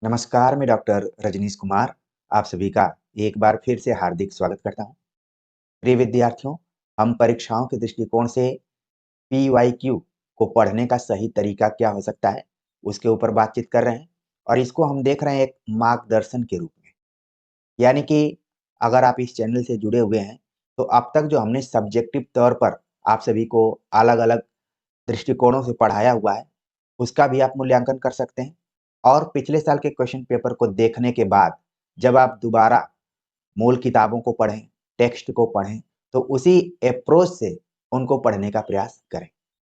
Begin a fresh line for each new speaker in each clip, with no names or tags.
नमस्कार, मैं डॉक्टर रजनीश कुमार आप सभी का एक बार फिर से हार्दिक स्वागत करता हूँ। प्रिय विद्यार्थियों, हम परीक्षाओं के दृष्टिकोण से पीवाईक्यू को पढ़ने का सही तरीका क्या हो सकता है, उसके ऊपर बातचीत कर रहे हैं और इसको हम देख रहे हैं एक मार्गदर्शन के रूप में। यानी कि अगर आप इस चैनल से जुड़े हुए हैं, तो अब तक जो हमने सब्जेक्टिव तौर पर आप सभी को अलग-अलग दृष्टिकोणों से पढ़ाया हुआ है, उसका भी आप मूल्यांकन कर सकते हैं। और पिछले साल के क्वेश्चन पेपर को देखने के बाद जब आप दोबारा मूल किताबों को पढ़ें, टेक्स्ट को पढ़ें, तो उसी अप्रोच से उनको पढ़ने का प्रयास करें।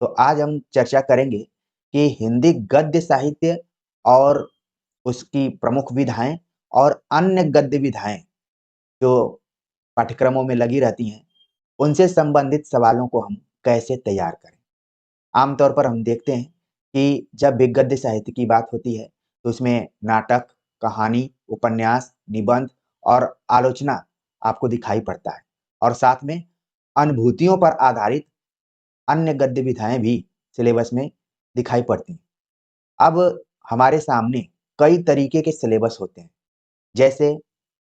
तो आज हम चर्चा करेंगे कि हिंदी गद्य साहित्य और उसकी प्रमुख विधाएँ और अन्य गद्य विधाएँ जो पाठ्यक्रमों में लगी रहती हैं, उनसे संबंधित सवालों को हम कैसे तैयार करें। आमतौर पर हम देखते हैं कि जब भी गद्य साहित्य की बात होती है, तो उसमें नाटक, कहानी, उपन्यास, निबंध और आलोचना आपको दिखाई पड़ता है और साथ में अनुभूतियों पर आधारित अन्य गद्य विधाएँ भी सिलेबस में दिखाई पड़ती हैं। अब हमारे सामने कई तरीके के सिलेबस होते हैं। जैसे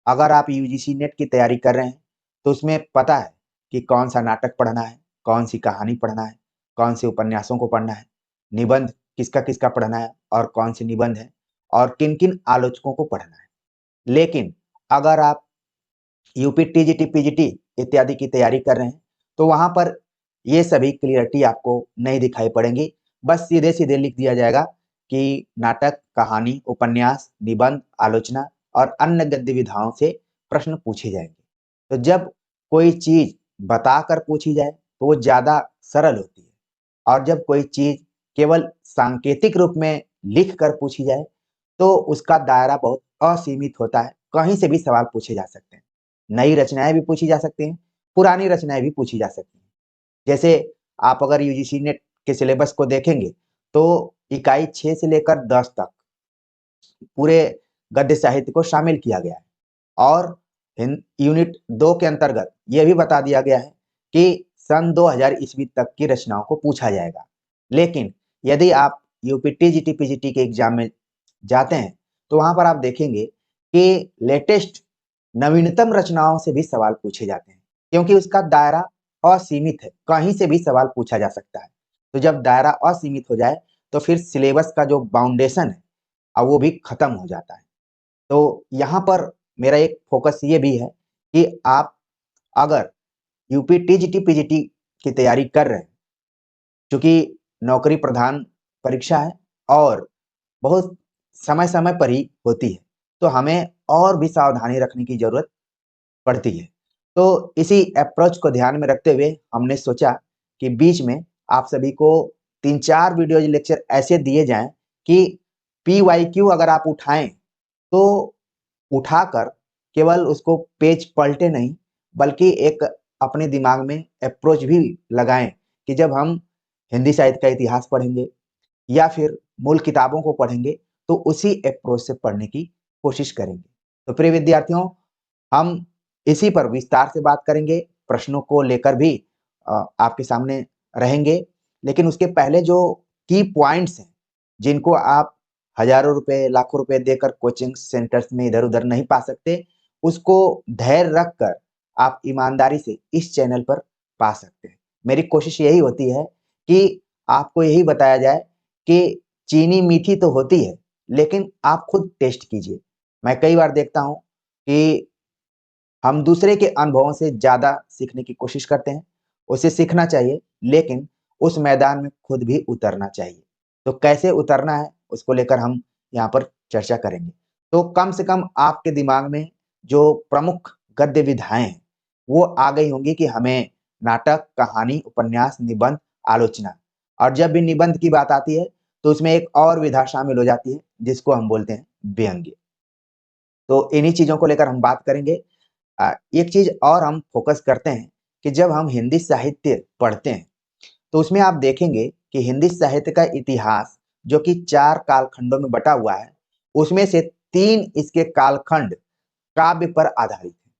अगर आप यूजीसी नेट की तैयारी कर रहे हैं, तो उसमें पता है कि कौन-सा नाटक पढ़ना है, कौन-सी कहानी पढ़ना है, कौन से उपन्यासों को पढ़ना है, निबंध किसका-किसका पढ़ना है और कौन से निबंध हैं और किन-किन आलोचकों को पढ़ना है। लेकिन अगर आप यूपी टीजीटी, पीजीटी इत्यादि की तैयारी कर रहे हैं, तो वहाँ पर ये सभी क्लियरिटी आपको नहीं दिखाई पड़ेंगी। बस सीधे-सीधे लिख दिया जाएगा कि नाटक, कहानी, उपन्यास, निबंध, आलोचना और अन्य गद्य विधाओं से प्रश्न पूछे जाएँगे। तो जब कोई चीज़ बताकर पूछी जाए, तो वो ज़्यादा सरल होती है और जब कोई चीज़ केवल सांकेतिक रूप में लिख कर पूछी जाए, तो उसका दायरा बहुत असीमित होता है, कहीं से भी सवाल पूछे जा सकते हैं। नई रचनाएँ भी पूछी जा सकती हैं, पुरानी रचनाएँ भी पूछी जा सकती हैं। जैसे आप अगर यूजीसी नेट के सिलेबस को देखेंगे, तो इकाई 6 से लेकर 10 तक पूरे गद्य साहित्य को शामिल किया गया है और यूनिट 2 के अंतर्गत ये भी बता दिया गया है कि सन 2000 ईस्वी तक की रचनाओं को पूछा जाएगा। लेकिन यदि आप यूपी टीजीटी, पीजीटी के एग्ज़ाम में जाते हैं, तो वहाँ पर आप देखेंगे कि लेटेस्ट नवीनतम रचनाओं से भी सवाल पूछे जाते हैं, क्योंकि उसका दायरा असीमित है, कहीं से भी सवाल पूछा जा सकता है। तो जब दायरा असीमित हो जाए, तो फिर सिलेबस का जो फाउंडेशन है, वो भी खत्म हो जाता है। तो यहाँ पर मेरा एक फ़ोकस ये भी है कि आप अगर यूपी टीजीटी, पीजीटी की तैयारी कर रहे हैं, चूँकि नौकरी प्रधान परीक्षा है और बहुत समय-समय पर ही होती है, तो हमें और भी सावधानी रखने की ज़रूरत पड़ती है। तो इसी अप्रोच को ध्यान में रखते हुए हमने सोचा कि बीच में आप सभी को 3-4 वीडियोज़ लेक्चर ऐसे दिए जाएँ कि पीवाईक्यू अगर आप उठाएँ, तो उठाकर केवल उसको पेज पलटे नहीं, बल्कि एक अपने दिमाग में अप्रोच भी लगाएँ कि जब हम हिंदी साहित्य का इतिहास पढ़ेंगे या फिर मूल किताबों को पढ़ेंगे, तो उसी अप्रोच से पढ़ने की कोशिश करेंगे। तो प्रिय विद्यार्थियों, हम इसी पर विस्तार से बात करेंगे, प्रश्नों को लेकर भी आपके सामने रहेंगे। लेकिन उसके पहले जो की पॉइंट्स हैं, जिनको आप हज़ारों रुपए, लाखों रुपए देकर कोचिंग सेंटर्स में इधर-उधर नहीं पा सकते, उसको धैर्य रखकर आप ईमानदारी से इस चैनल पर पा सकते हैं। मेरी कोशिश यही होती है कि आपको यही बताया जाए कि चीनी मीठी तो होती है, लेकिन आप खुद टेस्ट कीजिए। मैं कई बार देखता हूँ कि हम दूसरे के अनुभवों से ज़्यादा सीखने की कोशिश करते हैं। उसे सीखना चाहिए, लेकिन उस मैदान में खुद भी उतरना चाहिए। तो कैसे उतरना है, उसको लेकर हम यहाँ पर चर्चा करेंगे। तो कम से कम आपके दिमाग में जो प्रमुख गद्य विधाएँ हैं, वो आ गई होंगी कि हमें नाटक, कहानी, उपन्यास, निबंध, आलोचना और जब भी निबंध की बात आती है, तो उसमें एक और विधा शामिल हो जाती है, जिसको हम बोलते हैं व्यंग्य। तो इन्हीं चीज़ों को लेकर हम बात करेंगे। एक चीज़ और हम फ़ोकस करते हैं कि जब हम हिंदी साहित्य पढ़ते हैं, तो उसमें आप देखेंगे कि हिंदी साहित्य का इतिहास जो कि 4 कालखंडों में बँटा हुआ है, उसमें से 3 इसके कालखंड काव्य पर आधारित हैं,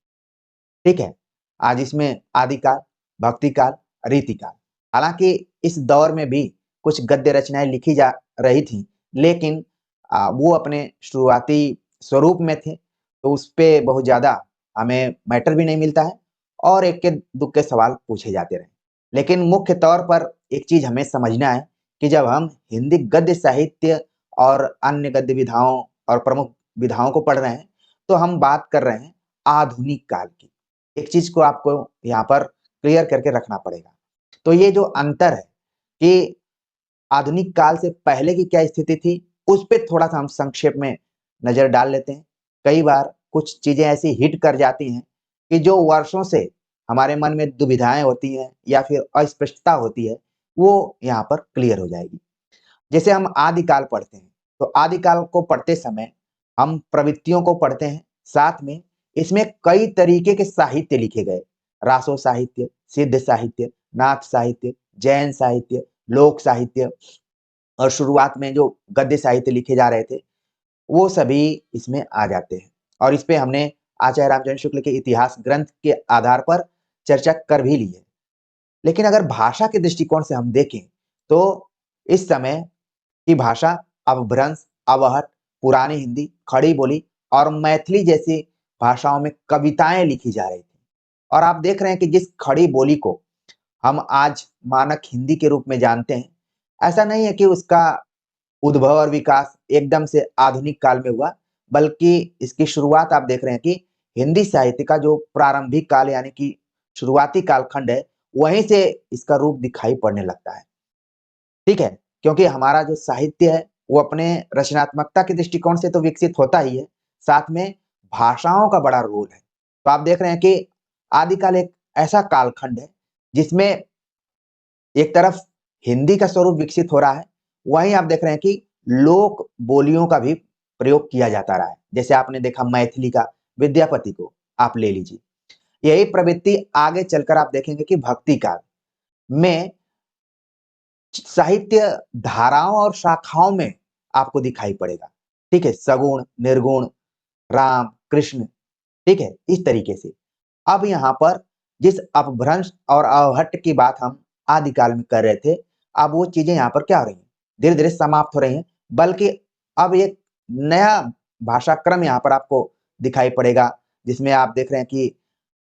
ठीक है? आज इसमें आदिकाल, भक्तिकाल, रीतिकाल। हालाँकि इस दौर में भी कुछ गद्य रचनाएँ लिखी जा रही थीं, लेकिन वो अपने शुरुआती स्वरूप में थे, तो उसपे बहुत ज़्यादा हमें मैटर भी नहीं मिलता है और इक्के-दुक्के सवाल पूछे जाते रहे। लेकिन मुख्य तौर पर एक चीज़ हमें समझना है कि जब हम हिंदी गद्य साहित्य और अन्य गद्य विधाओं और प्रमुख विधाओं को पढ़ रहे हैं, तो हम बात कर रहे हैं आधुनिक काल की। एक चीज़ को आपको यहाँ पर क्लियर करके रखना पड़ेगा। तो ये जो अंतर है कि आधुनिक काल से पहले की क्या स्थिति थी, उस पे थोड़ा-सा हम संक्षेप में नज़र डाल लेते हैं। कई बार कुछ चीज़ें ऐसी हिट कर जाती हैं कि जो वर्षों से हमारे मन में दुविधाएँ होती हैं या फिर अस्पष्टता होती है, वो यहाँ पर क्लियर हो जाएगी। जैसे हम आदिकाल पढ़ते हैं, तो आदिकाल को पढ़ते समय हम प्रवृत्तियों को पढ़ते हैं, साथ में इसमें कई तरीके के साहित्य लिखे गए। रासो साहित्य, सिद्ध साहित्य, नाथ साहित्य, जैन साहित्य, लोक साहित्य और शुरुआत में जो गद्य साहित्य लिखे जा रहे थे, वो सभी इसमें आ जाते हैं। और इस पे हमने आचार्य रामचंद्र शुक्ल के इतिहास ग्रंथ के आधार पर चर्चा कर भी ली है। लेकिन अगर भाषा के दृष्टिकोण से हम देखें, तो इस समय की भाषा अपभ्रंश, अवहट, पुरानी हिंदी, खड़ी बोली और मैथिली जैसी भाषाओं में कविताएँ लिखी जा रही थी। और आप देख रहे हैं कि जिस खड़ी बोली को हम आज मानक हिंदी के रूप में जानते हैं, ऐसा नहीं है कि उसका उद्भव और विकास एकदम से आधुनिक काल में हुआ, बल्कि इसकी शुरुआत आप देख रहे हैं कि हिंदी साहित्य का जो प्रारंभिक काल यानी कि शुरुआती कालखंड है, वहीं से इसका रूप दिखाई पड़ने लगता है। ठीक है? क्योंकि हमारा जो साहित्य है, वो अपने रचनात्मकता के दृष्टिकोण से तो विकसित होता ही है, साथ में भाषाओं का बड़ा रोल है। तो आप देख रहे हैं कि आदिकाल एक ऐसा कालखंड है, जिसमें एक तरफ हिंदी का स्वरूप विकसित हो रहा है, वहीं आप देख रहे हैं कि लोक बोलियों का भी प्रयोग किया जाता रहा है। जैसे आपने देखा मैथिली का विद्यापति को आप ले लीजिए। यही प्रवृत्ति आगे चलकर आप देखेंगे कि भक्ति काल में साहित्य धाराओं और शाखाओं में आपको दिखाई पड़ेगा। ठीक है? सगुण, निर्गुण, राम, कृष्ण, ठीक है? इस तरीके से। अब यहाँ पर जिस अपभ्रंश और अवहट्ट की बात हम आदिकाल में कर रहे थे, अब वो चीज़ें यहाँ पर क्या हो रही हैं? धीरे-धीरे समाप्त हो रही हैं, बल्कि अब एक नया भाषा क्रम यहाँ पर आपको दिखाई पड़ेगा, जिसमें आप देख रहे हैं कि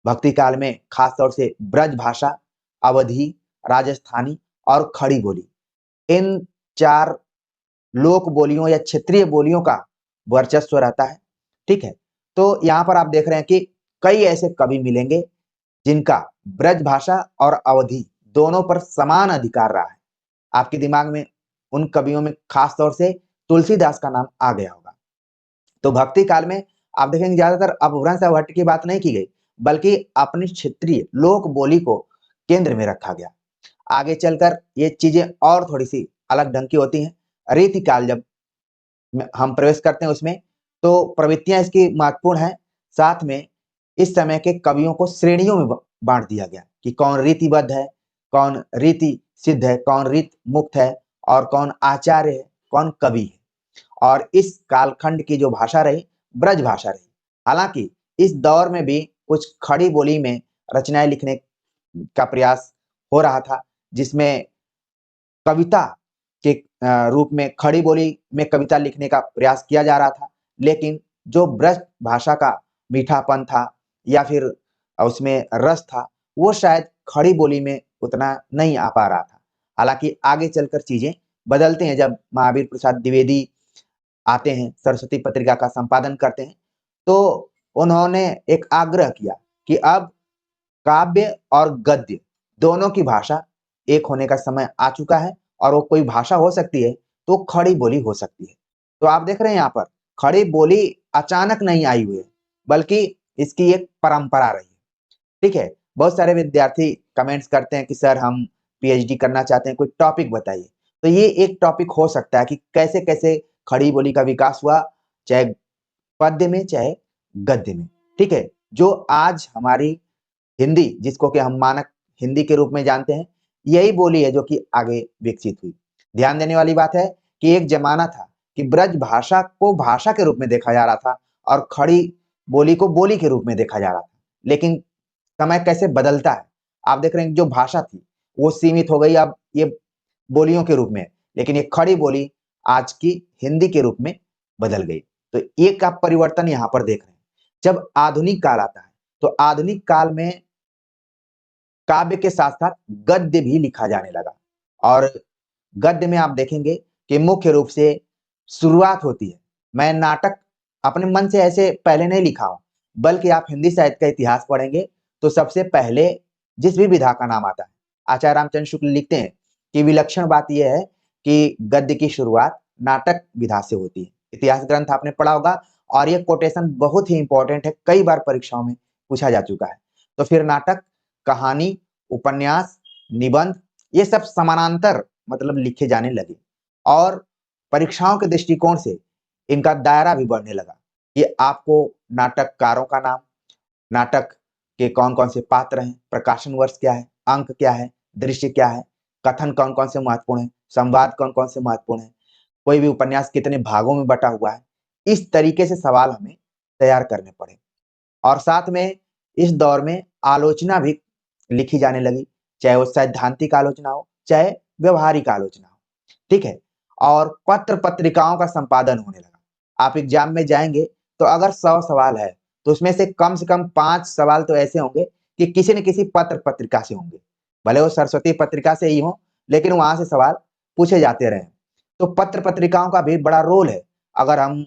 भक्ति काल में खास तौर से ब्रज भाषा, अवधी, राजस्थानी और खड़ी बोली, इन 4 लोक बोलियों या क्षेत्रीय बोलियों का वर्चस्व रहता है, ठीक है? तो यहाँ पर आप देख रहे हैं कि कई ऐसे कवि मिलेंगे, जिनका ब्रज भाषा और अवधी दोनों पर समान अधिकार रहा है। आपके दिमाग में उन कवियों में खास तौर से तुलसीदास का नाम आ गया होगा। तो भक्ति काल में आप देखेंगे ज़्यादातर अपभ्रंश या भट्ट की बात नहीं की गई, बल्कि अपनी क्षेत्रीय लोक बोली को केंद्र में रखा गया। आगे चलकर ये चीज़ें और थोड़ी-सी अलग ढंग की होती हैं। रीतिकाल जब हम प्रवेश करते हैं उसमें, तो प्रवृत्तियाँ इसकी महत्वपूर्ण हैं। साथ में इस समय के कवियों को श्रेणियों में बाँट दिया गया कि कौन रीतिबद्ध है, कौन रीति सिद्ध है, कौन रीत मुक्त है और कौन आचार्य है, कौन कवि है। और इस कालखंड की जो भाषा रही, ब्रज भाषा रही। हालाँकि इस दौर में भी कुछ खड़ी बोली में रचनाएँ लिखने का प्रयास हो रहा था, जिसमें कविता के रूप में खड़ी बोली में कविता लिखने का प्रयास किया जा रहा था। लेकिन जो ब्रज भाषा का मीठापन था या फिर उसमें रस था, वो शायद खड़ी बोली में उतना नहीं आ पा रहा था। हालाँकि आगे चलकर चीज़ें बदलते हैं जब महावीर प्रसाद द्विवेदी आते हैं, सरस्वती पत्रिका का संपादन करते हैं, तो उन्होंने एक आग्रह किया कि अब काव्य और गद्य दोनों की भाषा एक होने का समय आ चुका है और वो कोई भाषा हो सकती है, तो खड़ी बोली हो सकती है। तो आप देख रहे हैं यहाँ पर खड़ी बोली अचानक नहीं आई हुई है, बल्कि इसकी एक परंपरा रही है। ठीक है? बहुत सारे विद्यार्थी कमेंट्स करते हैं कि सर हम पीएचडी करना चाहते हैं, कोई टॉपिक बताइए। तो ये एक टॉपिक हो सकता है कि कैसे-कैसे खड़ी बोली का विकास हुआ, चाहे पद्य में, चाहे गद्य में। ठीक है? जो आज हमारी हिंदी जिसको कि हम मानक हिंदी के रूप में जानते हैं, यही बोली है जो कि आगे विकसित हुई। ध्यान देने वाली बात है कि एक ज़माना था कि ब्रज भाषा को भाषा के रूप में देखा जा रहा था और खड़ी बोली को बोली के रूप में देखा जा रहा था। लेकिन समय कैसे बदलता है, आप देख रहे हैं जो भाषा थी, वो सीमित हो गई अब ये बोलियों के रूप में। लेकिन ये खड़ी बोली आज की हिंदी के रूप में बदल गई। तो एक आप परिवर्तन यहाँ पर देख रहे हैं। जब आधुनिक काल आता है, तो आधुनिक काल में काव्य के साथ-साथ गद्य भी लिखा जाने लगा और गद्य में आप देखेंगे कि मुख्य रूप से शुरुआत होती है। मैं नाटक अपने मन से ऐसे पहले नहीं लिखा हूँ, बल्कि आप हिंदी साहित्य का इतिहास पढ़ेंगे, तो सबसे पहले जिस भी विधा का नाम आता है, आचार्य रामचंद्र शुक्ल लिखते हैं कि विलक्षण बात यह है कि गद्य की शुरुआत नाटक विधा से होती है। इतिहास ग्रंथ आपने पढ़ा होगा और ये कोटेशन बहुत ही इम्पोर्टेंट है, कई बार परीक्षाओं में पूछा जा चुका है। तो फिर नाटक, कहानी, उपन्यास, निबंध ये सब समानांतर मतलब लिखे जाने लगे और परीक्षाओं के दृष्टिकोण से इनका दायरा भी बढ़ने लगा कि आपको नाटककारों का नाम, नाटक के कौन-कौन से पात्र हैं, प्रकाशन वर्ष क्या है, अंक क्या है, दृश्य क्या है, कथन कौन-कौन से महत्वपूर्ण है, संवाद कौन-कौन से महत्वपूर्ण है, कोई भी उपन्यास कितने भागों में बटा हुआ है। इस तरीके से सवाल हमें तैयार करने पड़े और साथ में इस दौर में आलोचना भी लिखी जाने लगी, चाहे वो सैद्धांतिक आलोचना हो, चाहे व्यवहारिक आलोचना हो, ठीक है? और पत्र-पत्रिकाओं का संपादन होने लगा। आप एग्ज़ाम में जाएँगे, तो अगर 100 सवाल है, तो उसमें से कम 5 सवाल तो ऐसे होंगे कि किसी न किसी पत्र-पत्रिका से होंगे। भले वो सरस्वती पत्रिका से ही हों, लेकिन वहाँ से सवाल पूछे जाते रहे। तो पत्र-पत्रिकाओं का भी बड़ा रोल है, अगर हम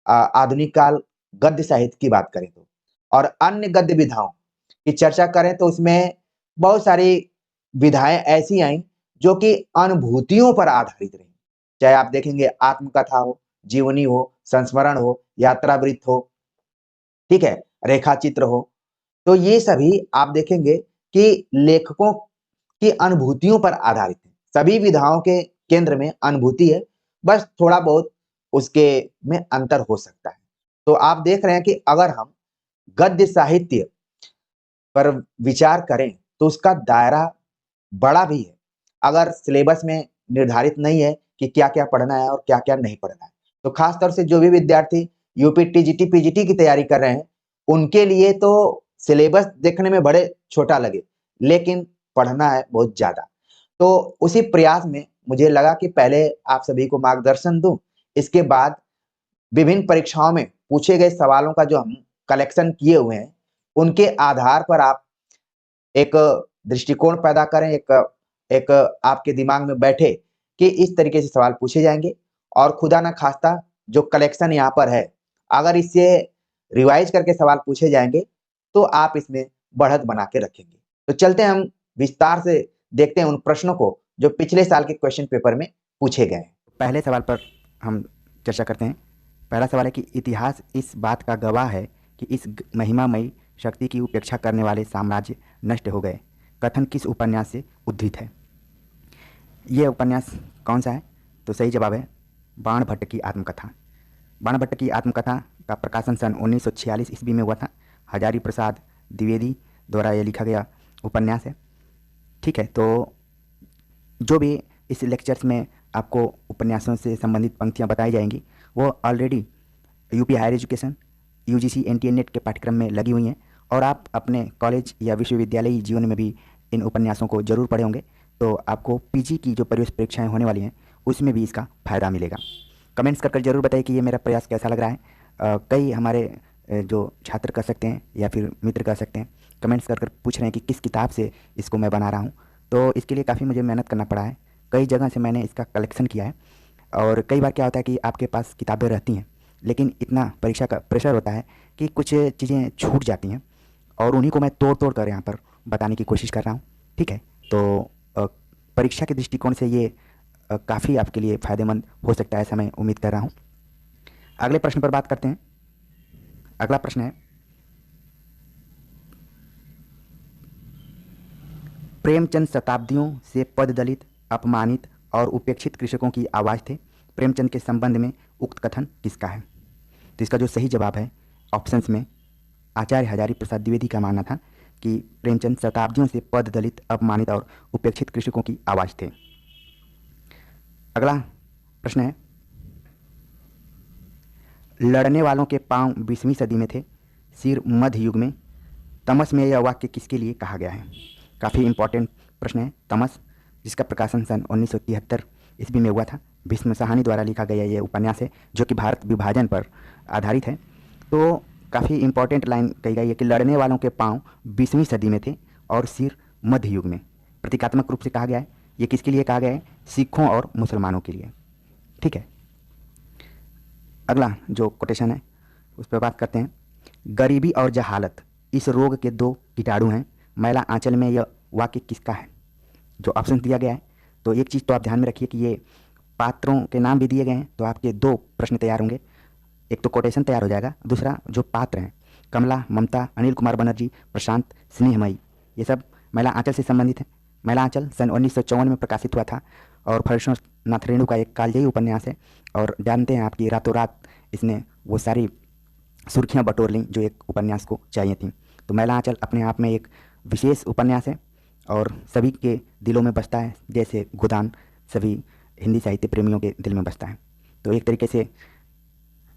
आधुनिक काल गद्य साहित्य की बात करें तो। और अन्य गद्य विधाओं की चर्चा करें तो उसमें बहुत सारी विधाएँ ऐसी आईं जो कि अनुभूतियों पर आधारित रहीं। चाहे आप देखेंगे आत्मकथा हो, जीवनी हो, संस्मरण हो, यात्रावृत्त हो, ठीक है? रेखाचित्र हो। तो ये सभी आप देखेंगे कि लेखकों की अनुभूतियों पर आधारित है। सभी विधाओं के केंद्र में अनुभूति है, बस थोड़ा बहुत उसके में अंतर हो सकता है। तो आप देख रहे हैं कि अगर हम गद्य साहित्य पर विचार करें, तो उसका दायरा बड़ा भी है। अगर सिलेबस में निर्धारित नहीं है कि क्या-क्या पढ़ना है और क्या-क्या नहीं पढ़ना है। तो खास तौर से जो भी विद्यार्थी यूपी, टीजीटी, पीजीटी की तैयारी कर रहे हैं, उनके लिए तो सिलेबस देखने में बड़े छोटा लगे, लेकिन पढ़ना है बहुत ज़्यादा। तो उसी प्रयास में मुझे लगा कि पहले आप सभी को मार्गदर्शन दूँ, इसके बाद विभिन्न परीक्षाओं में पूछे गए सवालों का जो हम कलेक्शन किए हुए हैं, उनके आधार पर आप एक दृष्टिकोण पैदा करें, एक एक आपके दिमाग में बैठे कि इस तरीके से सवाल पूछे जाएँगे और खुदा ना खास्ता जो कलेक्शन यहाँ पर है, अगर इससे रिवाइज़ करके सवाल पूछे जाएँगे, तो आप इसमें बढ़त बना के रखेंगे। तो चलते हैं हम विस्तार से देखते हैं उन प्रश्नों को जो पिछले साल के क्वेश्चन पेपर में पूछे गए हैं।
पहले सवाल पर हम चर्चा करते हैं। पहला सवाल है कि इतिहास इस बात का गवाह है कि इस महिमामयी शक्ति की उपेक्षा करने वाले साम्राज्य नष्ट हो गए। कथन किस उपन्यास से उद्धृत है? ये उपन्यास कौन सा है? तो सही जवाब है बाणभट्ट की आत्मकथा। बाणभट्ट की आत्मकथा का प्रकाशन सन 1946 ईस्वी में हुआ था। हजारी प्रसाद द्विवेदी द्वारा ये लिखा गया उपन्यास है। ठीक है, तो जो भी इस लेक्चर्स में आपको उपन्यासों से संबंधित पंक्तियाँ बताई जाएंगी, वो already UP higher education, UGC, NTA NET के पाठ्यक्रम में लगी हुई हैं और आप अपने कॉलेज या विश्वविद्यालयी जीवन में भी इन उपन्यासों को जरूर पढ़े होंगे। तो आपको पीजी की जो प्रवेश परीक्षाएं होने वाली हैं, उसमें भी इसका फ़ायदा मिलेगा। कमेंट्स कर जरूर बताइए कि ये मेरा प्रयास कैसा लग रहा है। कई हमारे जो छात्र कर सकते हैं या फिर मित्र कर सकते हैं, कमेंट्स कर पूछ रहे हैं कि किस किताब से इसको मैं बना रहा हूँ। तो इसके लिए काफ़ी मुझे मेहनत करना पड़ा है। कई जगह से मैंने इसका कलेक्शन किया है और कई बार क्या होता है कि आपके पास किताबें रहती हैं, लेकिन इतना परीक्षा का प्रेशर होता है कि कुछ चीज़ें छूट जाती हैं और उन्हीं को मैं तोड़ कर यहाँ पर बताने की कोशिश कर रहा हूँ। ठीक है, तो परीक्षा के दृष्टिकोण से ये काफ़ी आपके लिए फ़ायदेमंद हो सकता है, ऐसा मैं उम्मीद कर रहा हूँ। अगले प्रश्न पर बात करते हैं। अगला प्रश्न है, प्रेमचंद शताब्दियों से पददलित, अपमानित और उपेक्षित कृषकों की आवाज़ थे। प्रेमचंद के संबंध में उक्त कथन किसका है? तो इसका जो सही जवाब है ऑप्शंस में आचार्य हजारी प्रसाद द्विवेदी का मानना था कि प्रेमचंद शताब्दियों से पददलित, अपमानित और उपेक्षित कृषकों की आवाज़ थे। अगला प्रश्न है, लड़ने वालों के पांव 20वीं सदी में थे, सिर मध्य युग में। तमस में यह वाक्य किसके लिए कहा गया है? काफ़ी इंपॉर्टेंट प्रश्न है। तमस, जिसका प्रकाशन सन 1973 ईस्वी में हुआ था। भीष्म साहनी द्वारा लिखा गया ये उपन्यास है जो कि भारत विभाजन पर आधारित है। तो काफ़ी इंपॉर्टेंट लाइन कही गई है कि लड़ने वालों के पांव 20वीं सदी में थे और सिर मध्य युग में। प्रतीकात्मक रूप से कहा गया है। ये किसके लिए कहा गया है? सिखों और मुसलमानों के लिए। ठीक है, अगला जो कोटेशन है उस पर बात करते हैं। गरीबी और जहालत इस रोग के दो कीटाणु हैं, मैला आंचल में यह वाक्य किसका है? जो ऑप्शन दिया गया है, तो एक चीज़ तो आप ध्यान में रखिए कि ये पात्रों के नाम भी दिए गए हैं, तो आपके दो प्रश्न तैयार होंगे। एक तो कोटेशन तैयार हो जाएगा, दूसरा जो पात्र हैं कमला, ममता, अनिल कुमार बनर्जी, प्रशांत, स्नेहमयी, ये सब मैला आंचल से संबंधित हैं। मैला आंचल सन 1954 में प्रकाशित हुआ था और फर्शों नाथ रेणु का एक कालजयी उपन्यास है। और जानते हैं आपकी रातों रात इसने वो सारी सुर्खियां बटोर लीं जो एक उपन्यास को चाहिए थी। तो मैला आंचल अपने आप में एक विशेष उपन्यास है और सभी के दिलों में बसता है, जैसे गोदान सभी हिंदी साहित्य प्रेमियों के दिल में बसता है। तो एक तरीके से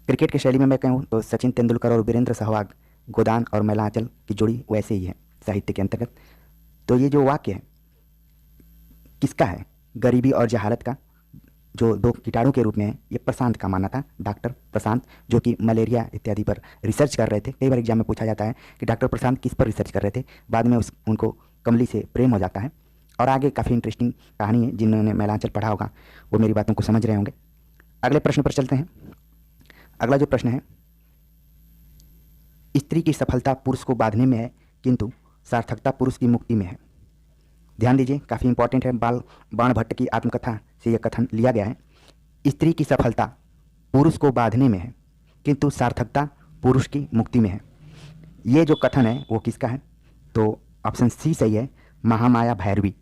क्रिकेट की शैली में मैं कहूँ तो सचिन तेंदुलकर और वीरेंद्र सहवाग, गोदान और मैला आंचल की जोड़ी वैसे ही है साहित्य के अंतर्गत। तो ये जो वाक्य है किसका है? गरीबी और जहालत का, जो दो कीटाणु के रूप में है, ये प्रशांत का मानना था। डॉक्टर प्रशांत जो कि मलेरिया इत्यादि पर रिसर्च कर रहे थे। कई बार एग्जाम में पूछा जाता है कि डॉक्टर प्रशांत किस पर रिसर्च कर रहे थे। बाद में उनको कमली से प्रेम हो जाता है और आगे काफ़ी इंटरेस्टिंग कहानी है। जिन्होंने मैलांचल पढ़ा होगा वो मेरी बातों को समझ रहे होंगे। अगले प्रश्न पर चलते हैं। अगला जो प्रश्न है, स्त्री की सफलता पुरुष को बांधने में है किंतु सार्थकता पुरुष की मुक्ति में है। ध्यान दीजिए, काफ़ी इंपॉर्टेंट है। बाण भट्ट की आत्मकथा से यह कथन लिया गया है। स्त्री की सफलता पुरुष को बांधने में है किंतु सार्थकता पुरुष की मुक्ति में है। ये जो कथन है वो किसका है? तो ऑप्शन सी सही है, महामाया भैरवी।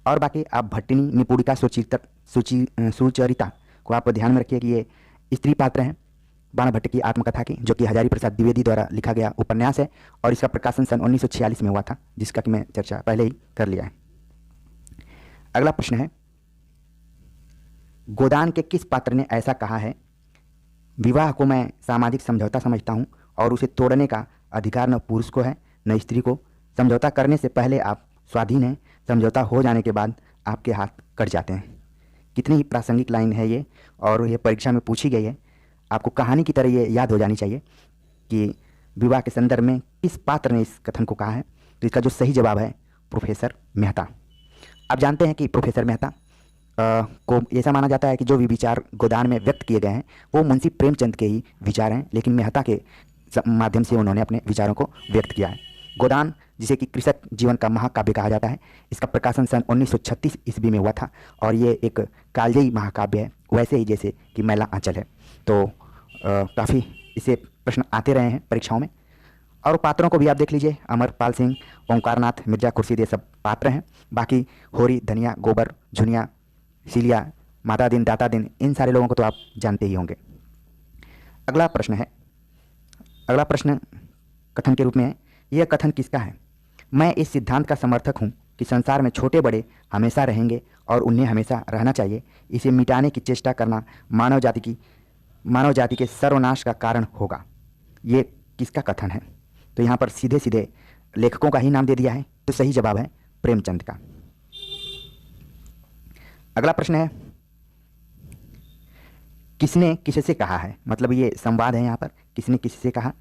और बाकी आप भट्टिनी, निपुणिका, सुचरिता को आप ध्यान में रखिए कि ये स्त्री पात्र हैं बाण भट्ट की आत्मकथा की, जो कि हजारी प्रसाद द्विवेदी द्वारा लिखा गया उपन्यास है और इसका प्रकाशन सन 1946 में हुआ था, जिसका कि मैं चर्चा पहले ही कर लिया है। अगला प्रश्न है, गोदान के किस पात्र ने ऐसा कहा है? विवाह को मैं सामाजिक समझौता समझता हूँ और उसे तोड़ने का अधिकार न पुरुष को है न स्त्री को। समझौता करने से पहले आप स्वाधीन हैं, समझौता हो जाने के बाद आपके हाथ कट जाते हैं। कितनी ही प्रासंगिक लाइन है ये, और ये परीक्षा में पूछी गई है। आपको कहानी की तरह ये याद हो जानी चाहिए कि विवाह के संदर्भ में किस पात्र ने इस कथन को कहा है। तो इसका जो सही जवाब है प्रोफेसर मेहता। आप जानते हैं कि प्रोफेसर मेहता को ऐसा माना जाता है कि जो भी विचार गोदान में व्यक्त किए गए हैं वो मुंशी प्रेमचंद के ही विचार हैं, लेकिन मेहता के माध्यम से उन्होंने अपने विचारों को व्यक्त किया है। गोदान, जिसे कि कृषक जीवन का महाकाव्य कहा जाता है, इसका प्रकाशन सन 1936 ईस्वी में हुआ था और ये एक कालजयी महाकाव्य है, वैसे ही जैसे कि मैला आंचल है। तो काफ़ी इसे प्रश्न आते रहे हैं परीक्षाओं में। और पात्रों को भी आप देख लीजिए, अमरपाल सिंह, ओंकारनाथ, मिर्जा खुर्शीद, ये सब पात्र हैं। बाकी होरी, धनिया, गोबर, झुनिया, सीलिया, माता दिन, दाता दिन, इन सारे लोगों को तो आप जानते ही होंगे। अगला प्रश्न है, अगला प्रश्न कथन के रूप में है, यह कथन किसका है? मैं इस सिद्धांत का समर्थक हूँ कि संसार में छोटे बड़े हमेशा रहेंगे और उन्हें हमेशा रहना चाहिए। इसे मिटाने की चेष्टा करना मानव जाति के सर्वनाश का कारण होगा। ये किसका कथन है? तो यहाँ पर सीधे सीधे लेखकों का ही नाम दे दिया है, तो सही जवाब है प्रेमचंद का। अगला प्रश्न है, किसने किससे कहा है? मतलब ये संवाद है यहाँ पर, किसने किससे कहा?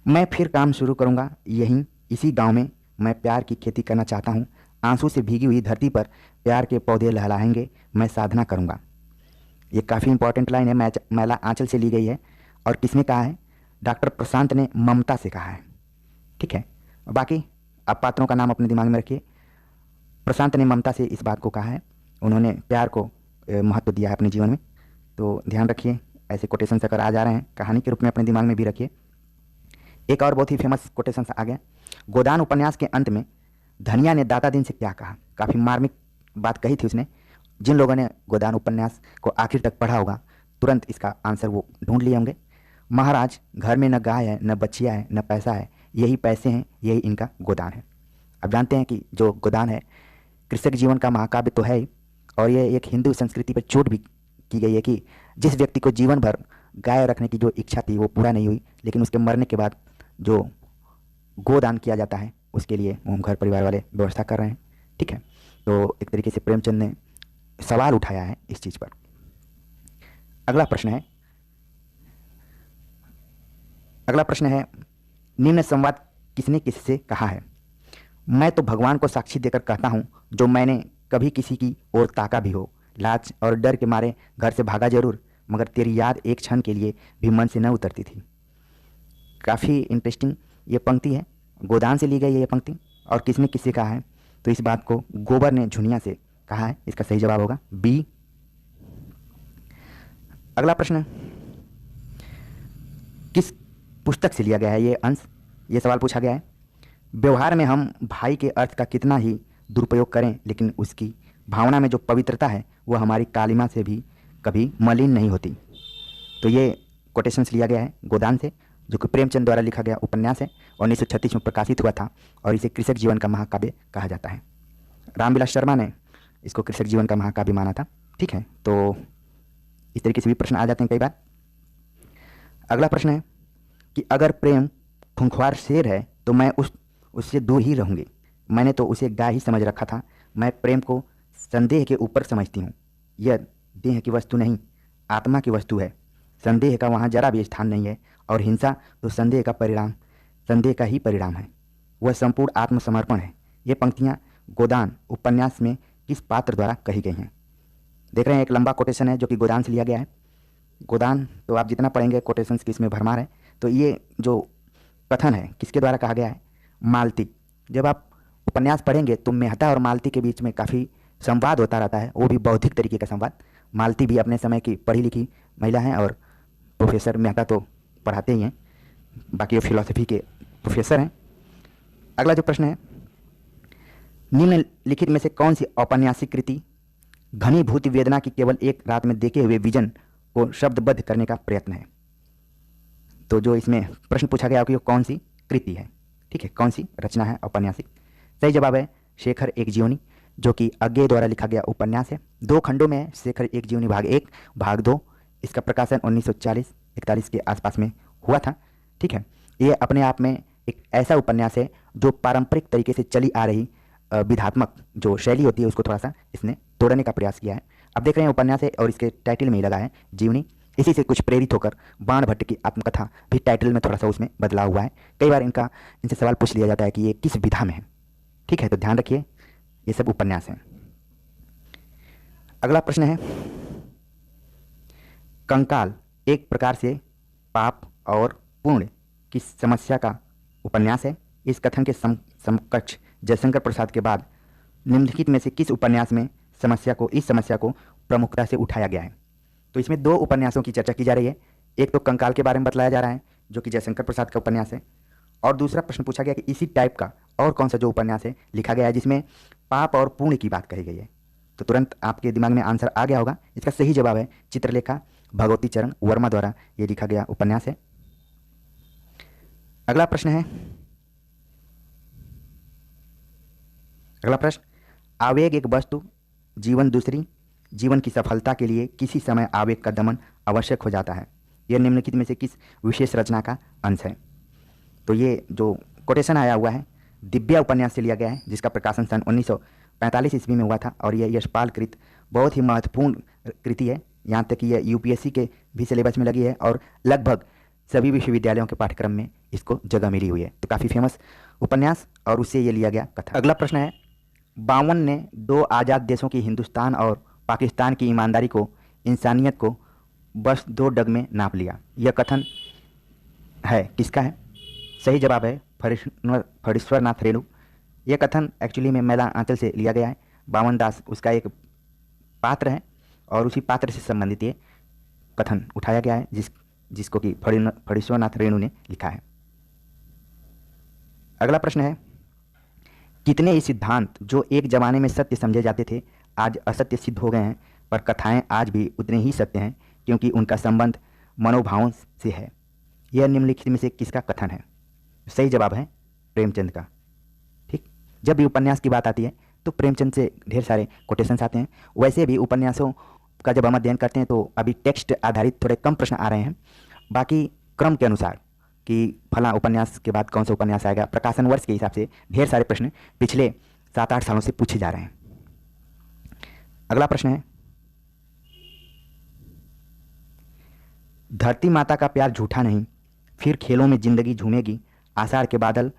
मैं फिर काम शुरू करूँगा यहीं इसी गांव में, मैं प्यार की खेती करना चाहता हूँ, आंसू से भीगी हुई धरती पर प्यार के पौधे लहलाएंगे, मैं साधना करूँगा। ये काफ़ी इंपॉर्टेंट लाइन है, मैला आंचल से ली गई है। और किसने कहा है? डॉक्टर प्रशांत ने ममता से कहा है। ठीक है, बाकी आप पात्रों का नाम अपने दिमाग में रखिए। प्रशांत ने ममता से इस बात को कहा है, उन्होंने प्यार को महत्व दिया है अपने जीवन में। तो ध्यान रखिए, ऐसे कोटेशन अगर आ जा रहे हैं कहानी के रूप में अपने दिमाग में भी रखिए। एक और बहुत ही फेमस कोटेशन आ गया, गोदान उपन्यास के अंत में धनिया ने दाता दिन से क्या कहा? काफ़ी मार्मिक बात कही थी उसने। जिन लोगों ने गोदान उपन्यास को आखिर तक पढ़ा होगा तुरंत इसका आंसर वो ढूंढ लिए होंगे। महाराज, घर में न गाय है, न बच्चियाँ है, न पैसा है, यही पैसे हैं, यही इनका गोदान है। अब जानते हैं कि जो गोदान है कृषक जीवन का महाकाव्य तो है ही, और ये एक हिंदू संस्कृति पर चोट भी की गई है कि जिस व्यक्ति को जीवन भर गाय रखने की जो इच्छा थी वो पूरा नहीं हुई, लेकिन उसके मरने के बाद जो गोदान किया जाता है उसके लिए वो घर परिवार वाले व्यवस्था कर रहे हैं। ठीक है, तो एक तरीके से प्रेमचंद ने सवाल उठाया है इस चीज़ पर। अगला प्रश्न है निम्न संवाद किसने किससे कहा है। मैं तो भगवान को साक्षी देकर कहता हूँ, जो मैंने कभी किसी की ओर ताका भी हो, लाज और डर के मारे घर से भागा जरूर, मगर तेरी याद एक क्षण के लिए भी मन से न उतरती थी। काफ़ी इंटरेस्टिंग ये पंक्ति है, गोदान से ली गई है ये पंक्ति। और किसने किससे कहा है, तो इस बात को गोबर ने झुनिया से कहा है। इसका सही जवाब होगा बी। अगला प्रश्न, किस पुस्तक से लिया गया है ये अंश, ये सवाल पूछा गया है। व्यवहार में हम भाई के अर्थ का कितना ही दुरुपयोग करें, लेकिन उसकी भावना में जो पवित्रता है वह हमारी कालिमा से भी कभी मलिन नहीं होती। तो ये कोटेशंस लिया गया है गोदान से, जो कि प्रेमचंद द्वारा लिखा गया उपन्यास है, 1936 में प्रकाशित हुआ था और इसे कृषक जीवन का महाकाव्य कहा जाता है। रामविलास शर्मा ने इसको कृषक जीवन का महाकाव्य माना था। ठीक है, तो इस तरीके से भी प्रश्न आ जाते हैं कई बार। अगला प्रश्न है कि अगर प्रेम खूंखार शेर है तो मैं उससे दूर ही रहूँगी। मैंने तो उसे गाय ही समझ रखा था। मैं प्रेम को संदेह के ऊपर समझती हूँ। यह देह की वस्तु नहीं, आत्मा की वस्तु है। संदेह का वहाँ जरा भी स्थान नहीं है, और हिंसा तो संदेह का ही परिणाम है। वह संपूर्ण आत्मसमर्पण है। ये पंक्तियाँ गोदान उपन्यास में किस पात्र द्वारा कही गई हैं। देख रहे हैं एक लंबा कोटेशन है जो कि गोदान से लिया गया है। गोदान तो आप जितना पढ़ेंगे कोटेशंस की इसमें भरमार है। तो ये जो कथन है किसके द्वारा कहा गया है, मालती। जब आप उपन्यास पढ़ेंगे तो मेहता और मालती के बीच में काफ़ी संवाद होता रहता है, वो भी बौद्धिक तरीके का संवाद। मालती भी अपने समय की पढ़ी लिखी महिला हैं और प्रोफेसर मेहता तो पढ़ाते ही हैं, बाकी वो फिलॉसफी के प्रोफेसर हैं। अगला जो प्रश्न है, निम्नलिखित में से कौन सी औपन्यासिक कृति घनीभूत वेदना की केवल एक रात में देखे हुए विजन को शब्दबद्ध करने का प्रयत्न है। तो जो इसमें प्रश्न पूछा गया कि वो कौन सी कृति है, ठीक है, कौन सी रचना है औपन्यासिक। सही जवाब है शेखर एक जीवनी, जो कि अज्ञेय द्वारा लिखा गया उपन्यास है। 2 खंडों में है, शेखर एक जीवनी भाग 1 भाग 2। इसका प्रकाशन 1940-41 के आसपास में हुआ था। ठीक है, ये अपने आप में एक ऐसा उपन्यास है जो पारंपरिक तरीके से चली आ रही विधात्मक जो शैली होती है उसको थोड़ा सा इसने तोड़ने का प्रयास किया है। अब देख रहे हैं उपन्यास है और इसके टाइटल में ही लगा है जीवनी। इसी से कुछ प्रेरित होकर बाण भट्ट की आत्मकथा भी टाइटल में थोड़ा सा उसमें बदलाव हुआ है। कई बार इनसे सवाल पूछ लिया जाता है कि ये किस विधा में है। ठीक है, तो ध्यान रखिए ये सब उपन्यास हैं। अगला प्रश्न है, कंकाल एक प्रकार से पाप और पुण्य की समस्या का उपन्यास है। इस कथन के समकक्ष जयशंकर प्रसाद के बाद निम्नलिखित में से किस उपन्यास में इस समस्या को प्रमुखता से उठाया गया है। तो इसमें 2 उपन्यासों की चर्चा की जा रही है। एक तो कंकाल के बारे में बतलाया जा रहा है जो कि जयशंकर प्रसाद का उपन्यास है, और दूसरा प्रश्न पूछा गया कि इसी टाइप का और कौन सा जो उपन्यास है लिखा गया है जिसमें पाप और पुण्य की बात कही गई है। तो तुरंत आपके दिमाग में आंसर आ गया होगा। इसका सही जवाब है चित्रलेखा भगवती चरण वर्मा द्वारा ये लिखा गया उपन्यास है। अगला प्रश्न, आवेग एक वस्तु, जीवन दूसरी। जीवन की सफलता के लिए किसी समय आवेग का दमन आवश्यक हो जाता है। यह निम्नलिखित में से किस विशेष रचना का अंश है। तो ये जो कोटेशन आया हुआ है दिव्या उपन्यास से लिया गया है, जिसका प्रकाशन सन 1945 ईस्वी में हुआ था, और यह यशपाल कृत बहुत ही महत्वपूर्ण कृति है। यहाँ तक कि यह यूपीएससी के भी सिलेबस में लगी है और लगभग सभी विश्वविद्यालयों के पाठ्यक्रम में इसको जगह मिली हुई है। तो काफ़ी फेमस उपन्यास और उससे ये लिया गया कथा। अगला प्रश्न है, बावन ने 2 आज़ाद देशों की हिंदुस्तान और पाकिस्तान की ईमानदारी को, इंसानियत को बस 2 डग में नाप लिया। यह कथन है किसका है। सही जवाब है फणीश्वर नाथ रेणु। यह कथन एक्चुअली में मैदान आंचल से लिया गया है। बावन दास उसका एक पात्र है और उसी पात्र से संबंधित ये कथन उठाया गया है जिसको कि फणीश्वर नाथ रेणु ने लिखा है। अगला प्रश्न है, कितने ही सिद्धांत जो एक जमाने में सत्य समझे जाते थे आज असत्य सिद्ध हो गए हैं, पर कथाएं आज भी उतने ही सत्य हैं क्योंकि उनका संबंध मनोभावों से है। यह निम्नलिखित में से किसका कथन है। सही जवाब है प्रेमचंद का। ठीक, जब भी उपन्यास की बात आती है तो प्रेमचंद से ढेर सारे कोटेशंस आते हैं। वैसे भी उपन्यासों का जब हम अध्ययन करते हैं तो अभी टेक्स्ट आधारित थोड़े कम प्रश्न आ रहे हैं, बाकी क्रम के अनुसार कि फला उपन्यास के बाद कौन सा उपन्यास आएगा, प्रकाशन वर्ष के हिसाब से ढेर सारे प्रश्न पिछले 7-8 सालों से पूछे जा रहे हैं। अगला प्रश्न है, धरती माता का प्यार झूठा नहीं, फिर खेलों में जिंदगी झूमेगी, आषाढ़ के बादल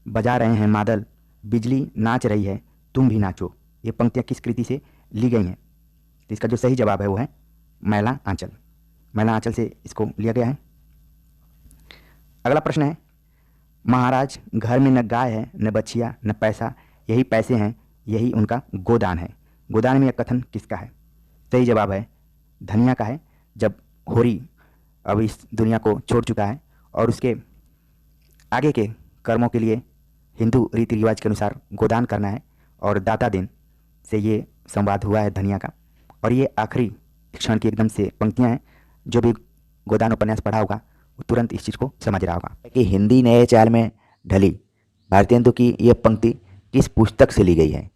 बजा रहे हैं मादल, बिजली नाच रही है तुम भी नाचो। ये पंक्तियाँ किस कृति से ली गई हैं? तो इसका जो सही जवाब है वो है मैला आंचल। मैला आंचल से इसको लिया गया है। अगला प्रश्न है, महाराज घर में न गाय है न बछिया न पैसा, यही पैसे हैं यही उनका गोदान है। गोदान में यह कथन किसका है? सही जवाब है धनिया का है। जब होरी अब इस दुनिया को छोड़ चुका है और उसके आगे के कर्मों के लिए हिंदू रीति रिवाज के अनुसार गोदान करना है और दाता दिन से ये संवाद हुआ है धनिया का। और ये आखिरी क्षण की एकदम से पंक्तियाँ हैं। जो भी गोदान उपन्यास पढ़ा होगा वो तुरंत इस चीज़ को समझ रहा होगा
कि हिंदी नए चाल में ढली भारतेंदु की यह पंक्ति किस पुस्तक से ली गई है।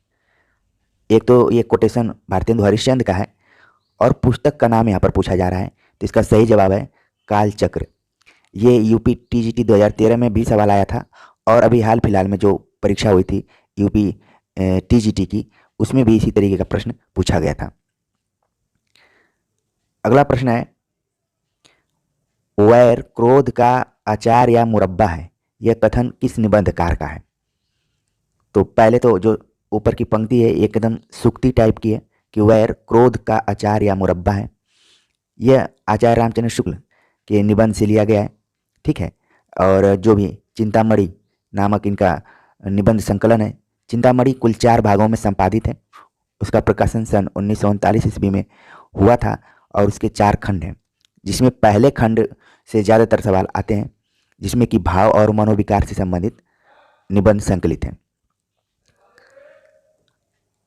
एक तो ये कोटेशन भारतेंदु हरिश्चंद्र का है और पुस्तक का नाम यहाँ पर पूछा जा रहा है, तो इसका सही जवाब है कालचक्र। ये यूपी टीजीटी 2013 में भी सवाल आया था और अभी हाल फिलहाल में जो परीक्षा हुई थी यूपी टीजीटी की, उसमें भी इसी तरीके का प्रश्न पूछा गया था। अगला प्रश्न है, वैर क्रोध का अचार या मुरब्बा है, यह कथन किस निबंधकार का है? तो पहले तो जो ऊपर की पंक्ति है एकदम सूक्ति टाइप की है कि वैर क्रोध का अचार या मुरब्बा है। यह आचार्य रामचंद्र शुक्ल के निबंध से लिया गया है, ठीक है। और जो भी चिंतामणि नामक इनका निबंध संकलन है, चिंतामणि कुल 4 भागों में संपादित है। उसका प्रकाशन सन 1939 ईस्वी में हुआ था और उसके 4 खंड हैं, जिसमें पहले खंड से ज़्यादातर सवाल आते हैं, जिसमें कि भाव और मनोविकार से संबंधित निबंध संकलित हैं।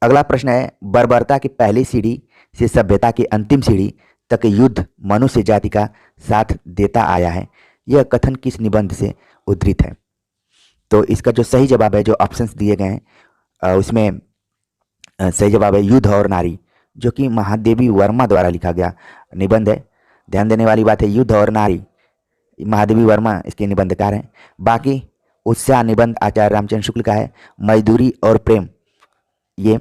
अगला प्रश्न है, बर्बरता की पहली सीढ़ी से सभ्यता की अंतिम सीढ़ी तक युद्ध मनुष्य जाति का साथ देता आया है, यह कथन किस निबंध से उद्धृत है? तो इसका जो सही जवाब है, जो ऑप्शंस दिए गए हैं उसमें सही जवाब है युद्ध और नारी, जो कि महादेवी वर्मा द्वारा लिखा गया निबंध है। ध्यान देने वाली बात है, युद्ध और नारी, महादेवी वर्मा इसके निबंधकार हैं। बाकी उत्साह निबंध आचार्य रामचंद्र शुक्ल का है। मजदूरी और प्रेम ये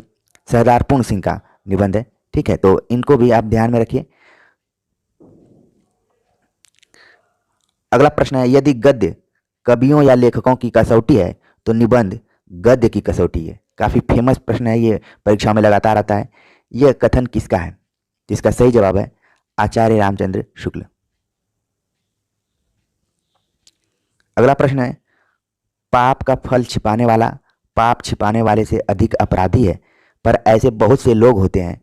सरदार पूर्ण सिंह का निबंध है, ठीक है। तो इनको भी आप ध्यान में रखिए। अगला प्रश्न है, यदि गद्य कवियों या लेखकों की कसौटी है तो निबंध गद्य की कसौटी है। काफ़ी फेमस प्रश्न है, ये परीक्षा में लगातार आता है। यह कथन किसका है? जिसका सही जवाब है आचार्य रामचंद्र शुक्ल। अगला प्रश्न है, पाप का फल छिपाने वाला पाप छिपाने वाले से अधिक अपराधी है, पर ऐसे बहुत से लोग होते हैं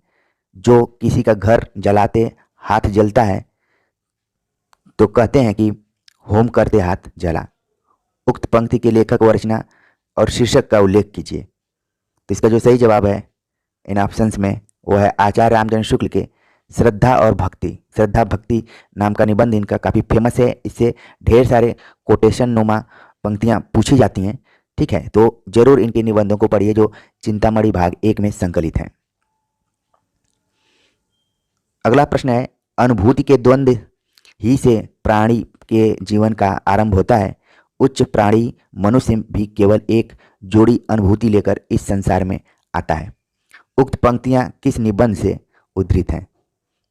जो किसी का घर जलाते हाथ जलता है तो कहते हैं कि होम करते हाथ जला। उक्त पंक्ति के लेखक व रचना और शीर्षक का उल्लेख कीजिए। तो इसका जो सही जवाब है इन ऑप्शंस में वो है आचार्य रामचंद्र शुक्ल के श्रद्धा और भक्ति। श्रद्धा भक्ति नाम का निबंध इनका काफ़ी फेमस है। इससे ढेर सारे कोटेशन नुमा पंक्तियाँ पूछी जाती हैं, ठीक है। तो जरूर इनके निबंधों को पढ़िए जो चिंतामणि भाग 1 में संकलित हैं। अगला प्रश्न है, अनुभूति के द्वंद्व ही से प्राणी के जीवन का आरंभ होता है। उच्च प्राणी मनुष्य भी केवल एक जोड़ी अनुभूति लेकर इस संसार में आता है। उक्त पंक्तियां किस निबंध से उद्धृत हैं?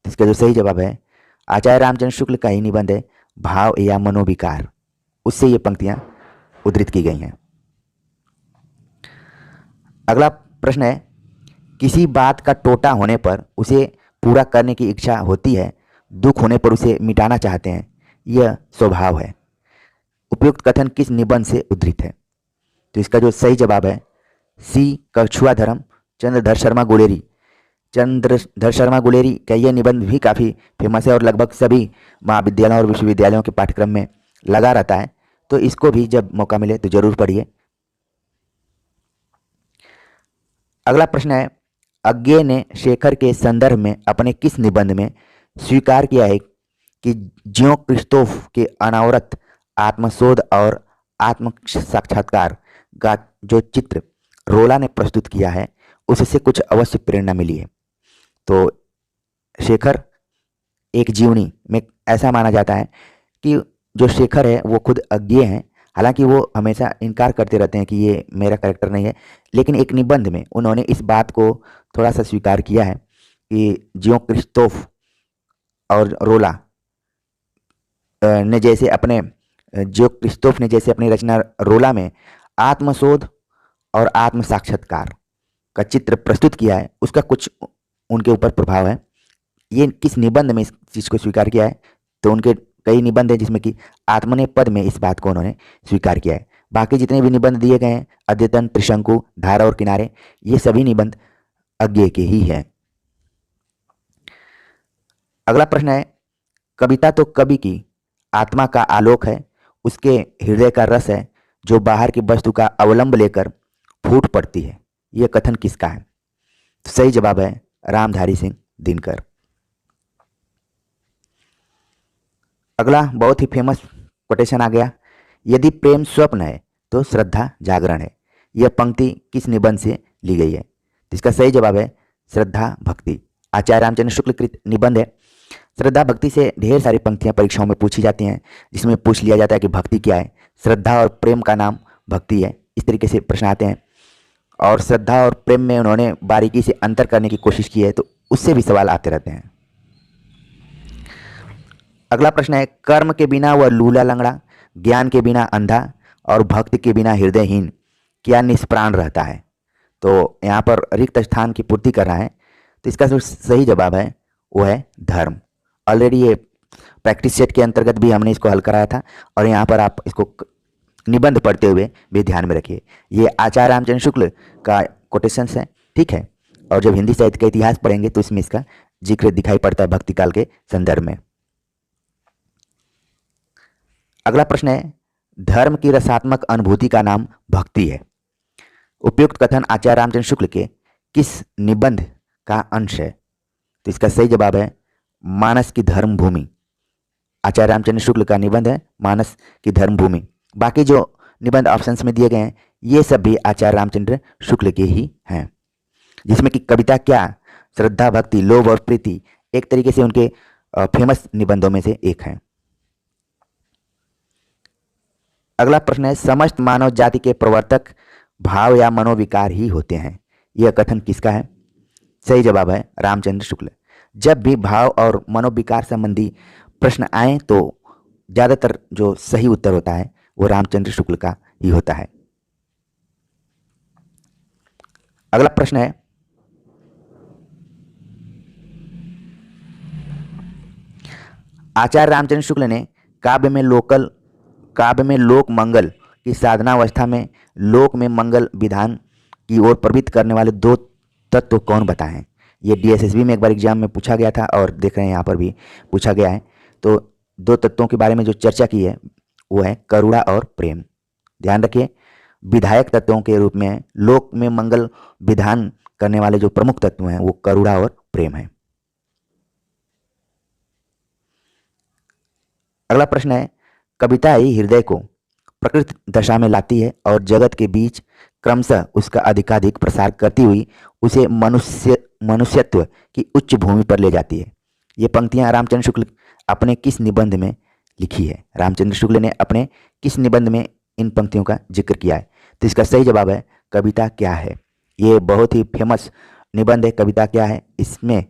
इसका जो सही जवाब है आचार्य रामचंद्र शुक्ल का ही निबंध है भाव या मनोविकार, उससे ये पंक्तियां उद्धृत की गई हैं। अगला प्रश्न है, किसी बात का टोटा होने पर उसे पूरा करने की इच्छा होती है, दुख होने पर उसे मिटाना चाहते हैं, यह स्वभाव है। उपयुक्त कथन किस निबंध से उद्धृत है? तो इसका जो सही जवाब है सी कछुआधरम चंद्रधर शर्मा गुलेरी। चंद्रधर शर्मा गुलेरी का यह निबंध भी काफ़ी फेमस है और लगभग सभी महाविद्यालयों और विश्वविद्यालयों के पाठ्यक्रम में लगा रहता है, तो इसको भी जब मौका मिले तो जरूर पढ़िए। अगला प्रश्न है, अज्ञे ने शेखर के संदर्भ में अपने किस निबंध में स्वीकार किया है कि ज्यों क्रिस्तोफ के अनावरत आत्मशोध और आत्म साक्षात्कार का जो चित्र रोला ने प्रस्तुत किया है उससे कुछ अवश्य प्रेरणा मिली है। तो शेखर एक जीवनी में ऐसा माना जाता है कि जो शेखर है वो खुद अज्ञेय हैं, हालांकि वो हमेशा इनकार करते रहते हैं कि ये मेरा कैरेक्टर नहीं है, लेकिन एक निबंध में उन्होंने इस बात को थोड़ा सा स्वीकार किया है
कि जियो क्रिस्तोफ और रोला ने जैसे अपने जियो क्रिस्तोफ ने जैसे अपनी रचना रोला में आत्मशोध और आत्म साक्षात्कार का चित्र प्रस्तुत किया है, उसका कुछ उनके ऊपर प्रभाव है। ये किस निबंध में इस चीज़ को स्वीकार किया है? तो उनके कई निबंध हैं जिसमें कि आत्मनेपद में इस बात को उन्होंने स्वीकार किया है। बाकी जितने भी निबंध दिए गए हैं, अद्यतन, त्रिशंकु, धारा और किनारे, ये सभी निबंध अज्ञेय के ही हैं। अगला प्रश्न है, कविता तो कवि की आत्मा का आलोक है, उसके हृदय का रस है, जो बाहर की वस्तु का अवलंब लेकर फूट पड़ती है। यह कथन किसका है? तो सही जवाब है रामधारी सिंह दिनकर। अगला बहुत ही फेमस कोटेशन आ गया, यदि प्रेम स्वप्न है तो श्रद्धा जागरण है। यह पंक्ति किस निबंध से ली गई है? तो इसका सही जवाब है श्रद्धा भक्ति, आचार्य रामचंद्र शुक्ल कृत निबंध है। श्रद्धा भक्ति से ढेर सारी पंक्तियां परीक्षाओं में पूछी जाती हैं, जिसमें पूछ लिया जाता है कि भक्ति क्या है। श्रद्धा और प्रेम का नाम भक्ति है, इस तरीके से प्रश्न आते हैं। और श्रद्धा और प्रेम में उन्होंने बारीकी से अंतर करने की कोशिश की है, तो उससे भी सवाल आते रहते हैं। अगला प्रश्न है, कर्म के बिना वह लूला लंगड़ा, ज्ञान के बिना अंधा और भक्ति के बिना हृदयहीन क्या निष्प्राण रहता है? तो यहाँ पर रिक्त स्थान की पूर्ति करना है, तो इसका जो सही जवाब है वो है धर्म। ऑलरेडी ये प्रैक्टिस सेट के अंतर्गत भी हमने इसको हल कराया था, और यहाँ पर आप इसको निबंध पढ़ते हुए भी ध्यान में रखिए। ये आचार्य रामचंद्र शुक्ल का कोटेशंस है, ठीक है। और जब हिंदी साहित्य का इतिहास पढ़ेंगे तो इसमें इसका जिक्र दिखाई पड़ता है भक्ति काल के संदर्भ में। अगला प्रश्न है, धर्म की रसात्मक अनुभूति का नाम भक्ति है। उपयुक्त कथन आचार्य रामचंद्र शुक्ल के किस निबंध का अंश है? तो इसका सही जवाब है मानस की धर्म भूमि। आचार्य रामचंद्र शुक्ल का निबंध है मानस की धर्म भूमि। बाकी जो निबंध ऑप्शंस में दिए गए हैं ये सब भी आचार्य रामचंद्र शुक्ल के ही हैं, जिसमें कि कविता क्या, श्रद्धा, भक्ति, लोभ और प्रीति एक तरीके से उनके फेमस निबंधों में से एक है। अगला प्रश्न है, समस्त मानव जाति के प्रवर्तक भाव या मनोविकार ही होते हैं। यह कथन किसका है? सही जवाब है रामचंद्र शुक्ल। जब भी भाव और मनोविकार संबंधी प्रश्न आए तो ज़्यादातर जो सही उत्तर होता है वो रामचंद्र शुक्ल का ही होता है। अगला प्रश्न है, आचार्य रामचंद्र शुक्ल ने काव्य में लोक मंगल की साधनावस्था में लोक में मंगल विधान की ओर प्रवृत्त करने वाले दो तत्व कौन बताए हैं? ये डीएसएसबी में एक बार एग्जाम में पूछा गया था और देख रहे हैं यहाँ पर भी पूछा गया है। तो दो तत्वों के बारे में जो चर्चा की है वो है करुणा और प्रेम। ध्यान रखिए, विधायक तत्वों के रूप में लोक में मंगल विधान करने वाले जो प्रमुख तत्व हैं वो करुणा और प्रेम है। अगला प्रश्न है, कविता ही हृदय को प्रकृति दशा में लाती है और जगत के बीच क्रमशः उसका अधिकाधिक प्रसार करती हुई उसे मनुष्यत्व की उच्च भूमि पर ले जाती है। ये पंक्तियां रामचंद्र शुक्ल अपने किस निबंध में लिखी है? रामचंद्र शुक्ल ने अपने किस निबंध में इन पंक्तियों का जिक्र किया है? तो इसका सही जवाब है कविता क्या है। ये बहुत ही फेमस निबंध है, कविता क्या है। इसमें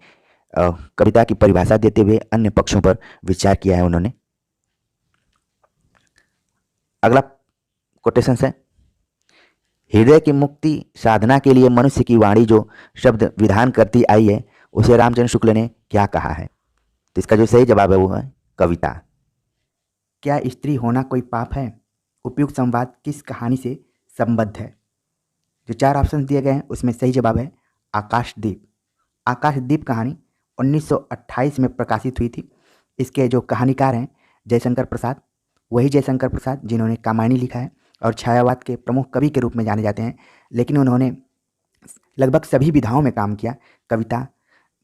कविता की परिभाषा देते हुए अन्य पक्षों पर विचार किया है उन्होंने। अगला कोटेशन है, हृदय की मुक्ति साधना के लिए मनुष्य की वाणी जो शब्द विधान करती आई है उसे रामचंद्र शुक्ल ने क्या कहा है? तो इसका जो सही जवाब है वो है कविता। क्या स्त्री होना कोई पाप है? उपयुक्त संवाद किस कहानी से संबद्ध है? जो चार ऑप्शन दिए गए हैं उसमें सही जवाब है आकाशदीप। आकाशदीप कहानी 1928 में प्रकाशित हुई थी। इसके जो कहानीकार हैं जयशंकर प्रसाद, वही जयशंकर प्रसाद जिन्होंने कामायनी लिखा है और छायावाद के प्रमुख कवि के रूप में जाने जाते हैं। लेकिन उन्होंने लगभग सभी विधाओं में काम किया, कविता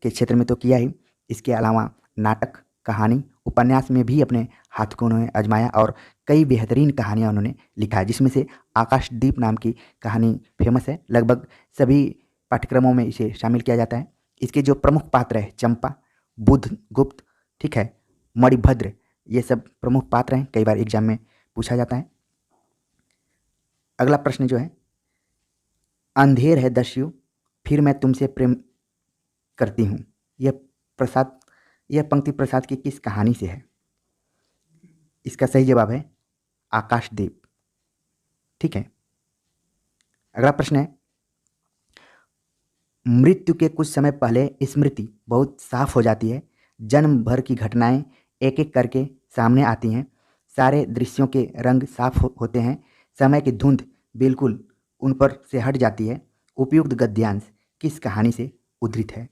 के क्षेत्र में तो किया ही, इसके अलावा नाटक, कहानी, उपन्यास में भी अपने हाथ को उन्होंने आजमाया और कई बेहतरीन कहानियाँ उन्होंने लिखा है, जिसमें से आकाशदीप नाम की कहानी फेमस है। लगभग सभी पाठ्यक्रमों में इसे शामिल किया जाता है। इसके जो प्रमुख पात्र है चंपा, बुध गुप्त, ठीक है, मणिभद्र, ये सब प्रमुख पात्र हैं, कई बार एग्जाम में पूछा जाता है। अगला प्रश्न जो है, अंधेर है दस्यु फिर मैं तुमसे प्रेम करती हूँ, यह प्रसाद यह पंक्ति प्रसाद की किस कहानी से है? इसका सही जवाब है आकाशदीप। ठीक है। अगला प्रश्न है, मृत्यु के कुछ समय पहले स्मृति बहुत साफ हो जाती है। जन्म भर की घटनाएं एक एक करके सामने आती हैं। सारे दृश्यों के रंग साफ होते हैं। समय की धुंध बिल्कुल उन पर से हट जाती है। उपयुक्त गद्यांश किस कहानी से उद्धृत है?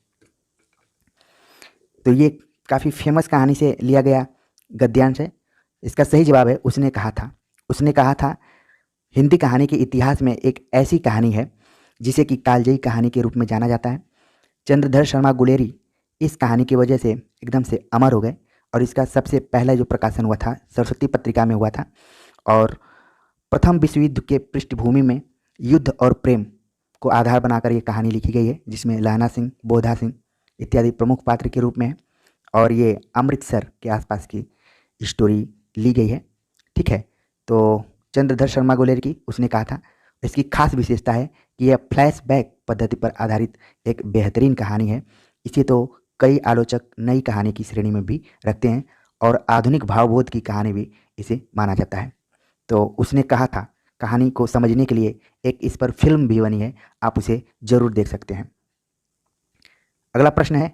तो ये काफ़ी फेमस कहानी से लिया गया गद्यांश है। इसका सही जवाब है उसने कहा था हिंदी कहानी के इतिहास में एक ऐसी कहानी है जिसे कि कालजयी कहानी के रूप में जाना जाता है। चंद्रधर शर्मा गुलेरी इस कहानी की वजह से एकदम से अमर हो गए और इसका सबसे पहला जो प्रकाशन हुआ था सरस्वती पत्रिका में हुआ था। और प्रथम विश्व युद्ध के पृष्ठभूमि में युद्ध और प्रेम को आधार बनाकर ये कहानी लिखी गई है, जिसमें लहना सिंह, बोधा सिंह इत्यादि प्रमुख पात्र के रूप में है। और ये अमृतसर के आसपास की स्टोरी ली गई है। ठीक है। तो चंद्रधर शर्मा गुलेरी की उसने कहा था, इसकी खास विशेषता है कि यह फ्लैशबैक पद्धति पर आधारित एक बेहतरीन कहानी है। इसे तो कई आलोचक नई कहानी की श्रेणी में भी रखते हैं और आधुनिक भावबोध की कहानी भी इसे माना जाता है। तो उसने कहा था कहानी को समझने के लिए एक इस पर फिल्म भी बनी है, आप उसे जरूर देख सकते हैं। अगला प्रश्न है,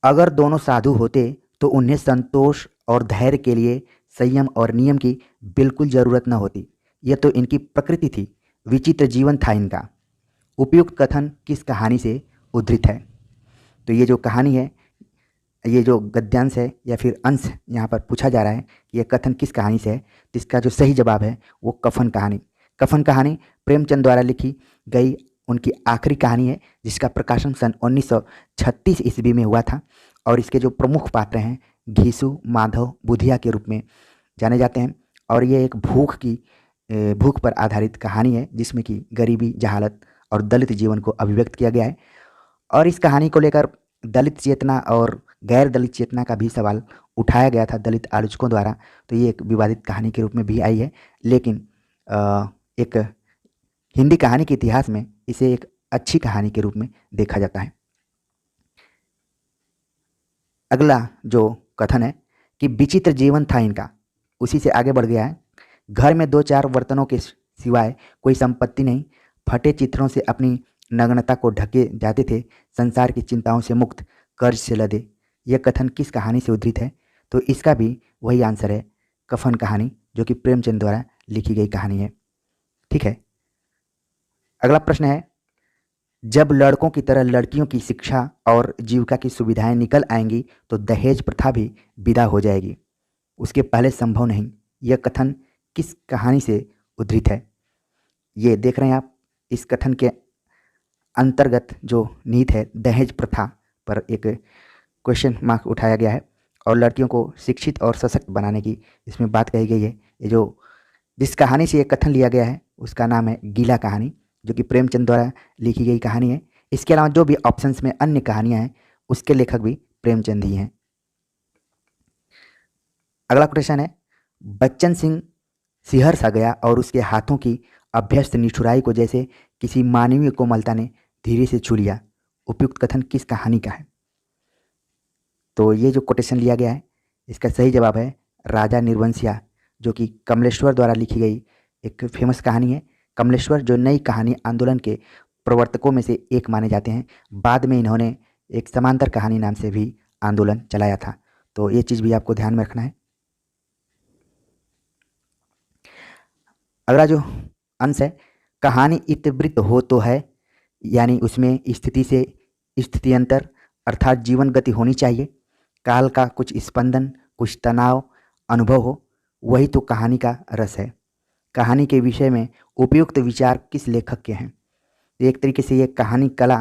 अगर दोनों साधु होते तो उन्हें संतोष और धैर्य के लिए संयम और नियम की बिल्कुल ज़रूरत न होती। यह तो इनकी प्रकृति थी, विचित्र जीवन था इनका। उपयुक्त कथन किस कहानी से उद्धृत है? तो ये जो कहानी है, ये जो गद्यांश है या फिर अंश यहाँ पर पूछा जा रहा है कि यह कथन किस कहानी से है, तो इसका जो सही जवाब है वो कफन कहानी। कफन कहानी प्रेमचंद द्वारा लिखी गई उनकी आखिरी कहानी है, जिसका प्रकाशन सन 1936 ईस्वी में हुआ था। और इसके जो प्रमुख पात्र हैं घीसू, माधव, बुधिया के रूप में जाने जाते हैं। और ये एक भूख पर आधारित कहानी है, जिसमें कि गरीबी, जहालत और दलित जीवन को अभिव्यक्त किया गया है। और इस कहानी को लेकर दलित चेतना और गैर दलित चेतना का भी सवाल उठाया गया था दलित आलोचकों द्वारा। तो ये एक विवादित कहानी के रूप में भी आई है, लेकिन एक हिंदी कहानी के इतिहास में इसे एक अच्छी कहानी के रूप में देखा जाता है। अगला जो कथन है कि विचित्र जीवन था इनका, उसी से आगे बढ़ गया है। घर में 2-4 बर्तनों के सिवाय कोई संपत्ति नहीं। फटे चित्रों से अपनी नग्नता को ढके जाते थे। संसार की चिंताओं से मुक्त, कर्ज से लदे। यह कथन किस कहानी से उद्धृत है? तो इसका भी वही आंसर है, कफन कहानी, जो कि प्रेमचंद द्वारा लिखी गई कहानी है। ठीक है। अगला प्रश्न है, जब लड़कों की तरह लड़कियों की शिक्षा और जीविका की सुविधाएं निकल आएंगी तो दहेज प्रथा भी विदा हो जाएगी। उसके पहले संभव नहीं। यह कथन किस कहानी से उद्धृत है? ये देख रहे हैं आप, इस कथन के अंतर्गत जो नीति है दहेज प्रथा पर एक क्वेश्चन मार्क उठाया गया है और लड़कियों को शिक्षित और सशक्त बनाने की इसमें बात कही गई है। ये जो जिस कहानी से ये कथन लिया गया है उसका नाम है गीला कहानी, जो कि प्रेमचंद द्वारा लिखी गई कहानी है। इसके अलावा जो भी ऑप्शंस में अन्य कहानियां हैं उसके लेखक भी प्रेमचंद ही हैं। अगला क्वेश्चन है, बच्चन सिंह सिहर सा गया और उसके हाथों की अभ्यस्त निठुराई को जैसे किसी मानवीय कोमलता ने धीरे से छू लिया। उपयुक्त कथन किस कहानी का है? तो ये जो कोटेशन लिया गया है इसका सही जवाब है राजा निर्वंशिया, जो कि कमलेश्वर द्वारा लिखी गई एक फेमस कहानी है। कमलेश्वर जो नई कहानी आंदोलन के प्रवर्तकों में से एक माने जाते हैं। बाद में इन्होंने एक समांतर कहानी नाम से भी आंदोलन चलाया था। तो ये चीज़ भी आपको ध्यान में रखना है। अगला जो अंश है, कहानी इतिवृत्त हो तो है, यानी उसमें स्थिति से स्थित्यंतर अर्थात जीवन गति होनी चाहिए। काल का कुछ स्पंदन, कुछ तनाव अनुभव हो, वही तो कहानी का रस है। कहानी के विषय में उपयुक्त विचार किस लेखक के हैं? एक तरीके से ये कहानी कला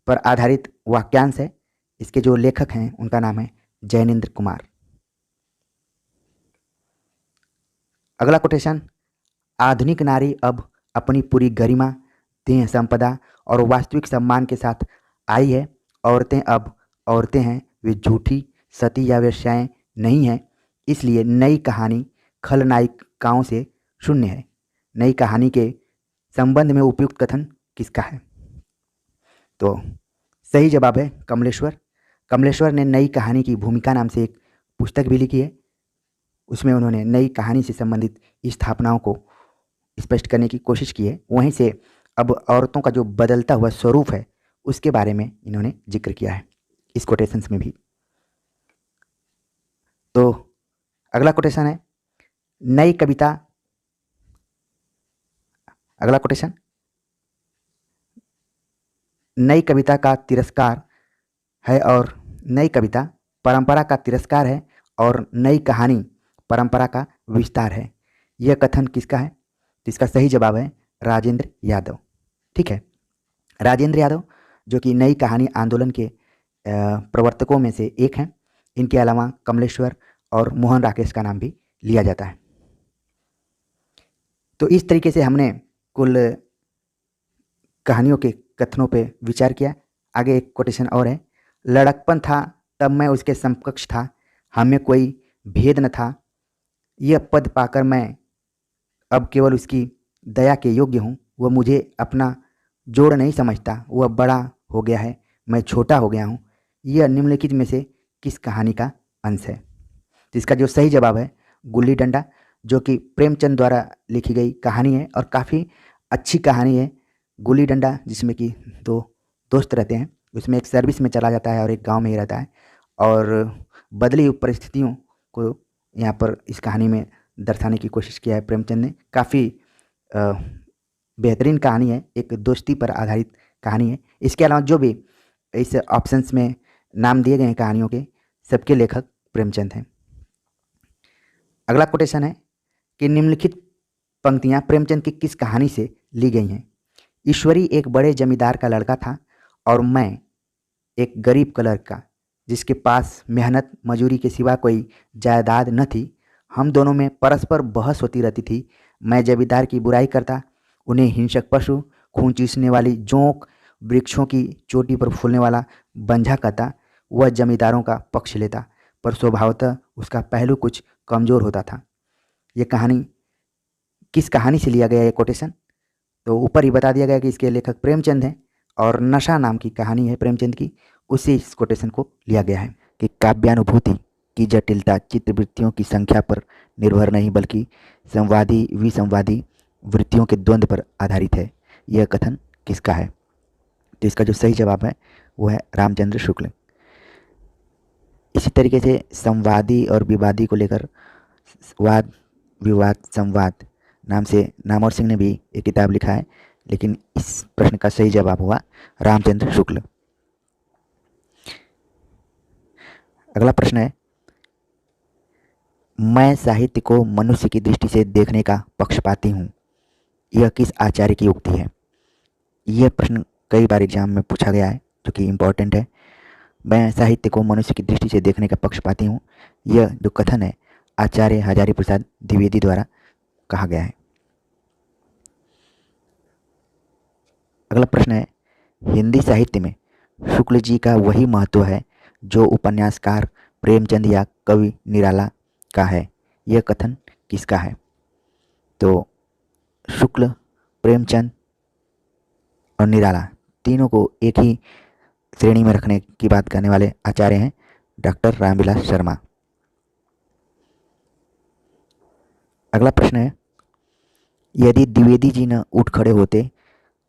पर आधारित वाक्यांश है। इसके जो लेखक हैं उनका नाम है जैनेन्द्र कुमार। अगला कोटेशन, आधुनिक नारी अब अपनी पूरी गरिमा, देह संपदा और वास्तविक सम्मान के साथ आई है। औरतें अब औरतें हैं, वे झूठी, सती या वेश्याएं नहीं हैं। इसलिए नई कहानी खलनायिकाओं से शून्य है। नई कहानी के संबंध में उपयुक्त कथन किसका है? तो सही जवाब है कमलेश्वर। कमलेश्वर ने नई कहानी की भूमिका नाम से एक पुस्तक भी लिखी है। उसमें उन्होंने नई कहानी से संबंधित स्थापनाओं को स्पष्ट करने की कोशिश की है। वहीं से अब औरतों का जो बदलता हुआ स्वरूप है उसके बारे में इन्होंने जिक्र किया है इस कोटेशंस में भी। तो अगला कोटेशन है नई कविता। अगला कोटेशन, नई कविता का तिरस्कार है और नई कविता परंपरा का तिरस्कार है और नई कहानी परंपरा का विस्तार है। यह कथन किसका है? तो इसका सही जवाब है राजेंद्र यादव। ठीक है, राजेंद्र यादव जो कि नई कहानी आंदोलन के प्रवर्तकों में से एक हैं। इनके अलावा कमलेश्वर और मोहन राकेश का नाम भी लिया जाता है। तो इस तरीके से हमने कुल कहानियों के कथनों पे विचार किया। आगे एक कोटेशन और है, लड़कपन था तब मैं उसके समकक्ष था, हमें कोई भेद न था, यह पद पाकर मैं अब केवल उसकी दया के योग्य हूँ। वह मुझे अपना जोड़ नहीं समझता, वह बड़ा हो गया है, मैं छोटा हो गया हूँ। यह निम्नलिखित में से किस कहानी का अंश है? तो इसका जो सही जवाब है गुल्ली डंडा, जो कि प्रेमचंद द्वारा लिखी गई कहानी है और काफ़ी अच्छी कहानी है। गुल्ली डंडा जिसमें कि दो दोस्त रहते हैं, उसमें एक सर्विस में चला जाता है और एक गांव में ही रहता है, और बदली हुई परिस्थितियों को यहाँ पर इस कहानी में दर्शाने की कोशिश किया है प्रेमचंद ने। काफ़ी बेहतरीन कहानी है, एक दोस्ती पर आधारित कहानी है। इसके अलावा जो भी इस ऑप्शंस में नाम दिए गए हैं कहानियों के, सबके लेखक प्रेमचंद हैं। अगला कोटेशन है कि निम्नलिखित पंक्तियाँ प्रेमचंद की किस कहानी से ली गई हैं? ईश्वरी एक बड़े जमींदार का लड़का था और मैं एक गरीब क्लर्क का, जिसके पास मेहनत मजूरी के सिवा कोई जायदाद न थी। हम दोनों में परस्पर बहस होती रहती थी। मैं जमींदार की बुराई करता, उन्हें हिंसक पशु, खून चूसने वाली जोंक, वृक्षों की चोटी पर फूलने वाला बंझा कहता। वह जमींदारों का पक्ष लेता, पर स्वभावतः उसका पहलू कुछ कमज़ोर होता था। ये कहानी किस कहानी से लिया गया ये कोटेशन? तो ऊपर ही बता दिया गया कि इसके लेखक प्रेमचंद हैं और नशा नाम की कहानी है प्रेमचंद की, उससे इस कोटेशन को लिया गया है कि काव्यानुभूति की जटिलता चित्रवृत्तियों की संख्या पर निर्भर नहीं बल्कि संवादी विसंवादी वृत्तियों के द्वंद्व पर आधारित है। यह कथन किसका है? तो इसका जो सही जवाब है वो है रामचंद्र शुक्ल। इसी तरीके से संवादी और विवादी को लेकर वाद विवाद संवाद नाम से नामवर सिंह ने भी एक किताब लिखा है, लेकिन इस प्रश्न का सही जवाब हुआ रामचंद्र शुक्ल। अगला प्रश्न है, मैं साहित्य को मनुष्य की दृष्टि से देखने का पक्षपाती हूँ, यह किस आचार्य की उक्ति है? यह प्रश्न कई बार एग्जाम में पूछा गया है, जो कि इम्पोर्टेंट है। मैं साहित्य को मनुष्य की दृष्टि से देखने का पक्षपाती हूँ, यह जो कथन है आचार्य हजारी प्रसाद द्विवेदी द्वारा कहा गया है। अगला प्रश्न है, हिंदी साहित्य में शुक्ल जी का वही महत्व है जो उपन्यासकार प्रेमचंद या कवि निराला का है, यह कथन किसका है? तो शुक्ल, प्रेमचंद और निराला तीनों को एक ही श्रेणी में रखने की बात करने वाले आचार्य हैं डॉक्टर रामविलास शर्मा। अगला प्रश्न है, यदि द्विवेदी जी न उठ खड़े होते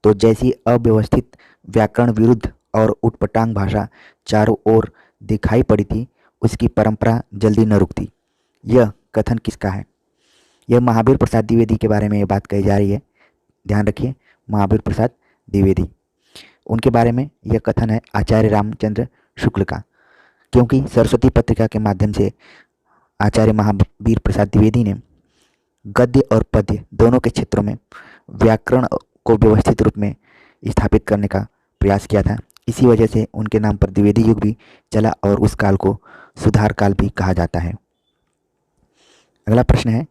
तो जैसी अव्यवस्थित व्याकरण विरुद्ध और उटपटांग भाषा चारों ओर दिखाई पड़ी थी, उसकी परंपरा जल्दी न रुकती। यह कथन किसका है? यह महावीर प्रसाद द्विवेदी के बारे में ये बात कही जा रही है। ध्यान रखिए, महावीर प्रसाद द्विवेदी, उनके बारे में यह कथन है आचार्य रामचंद्र शुक्ल का। क्योंकि सरस्वती पत्रिका के माध्यम से आचार्य महावीर प्रसाद द्विवेदी ने गद्य और पद्य दोनों के क्षेत्रों में व्याकरण को व्यवस्थित रूप में स्थापित करने का प्रयास किया था। इसी वजह से उनके नाम पर द्विवेदी युग भी चला और उस काल को सुधार काल भी कहा जाता है। अगला प्रश्न है,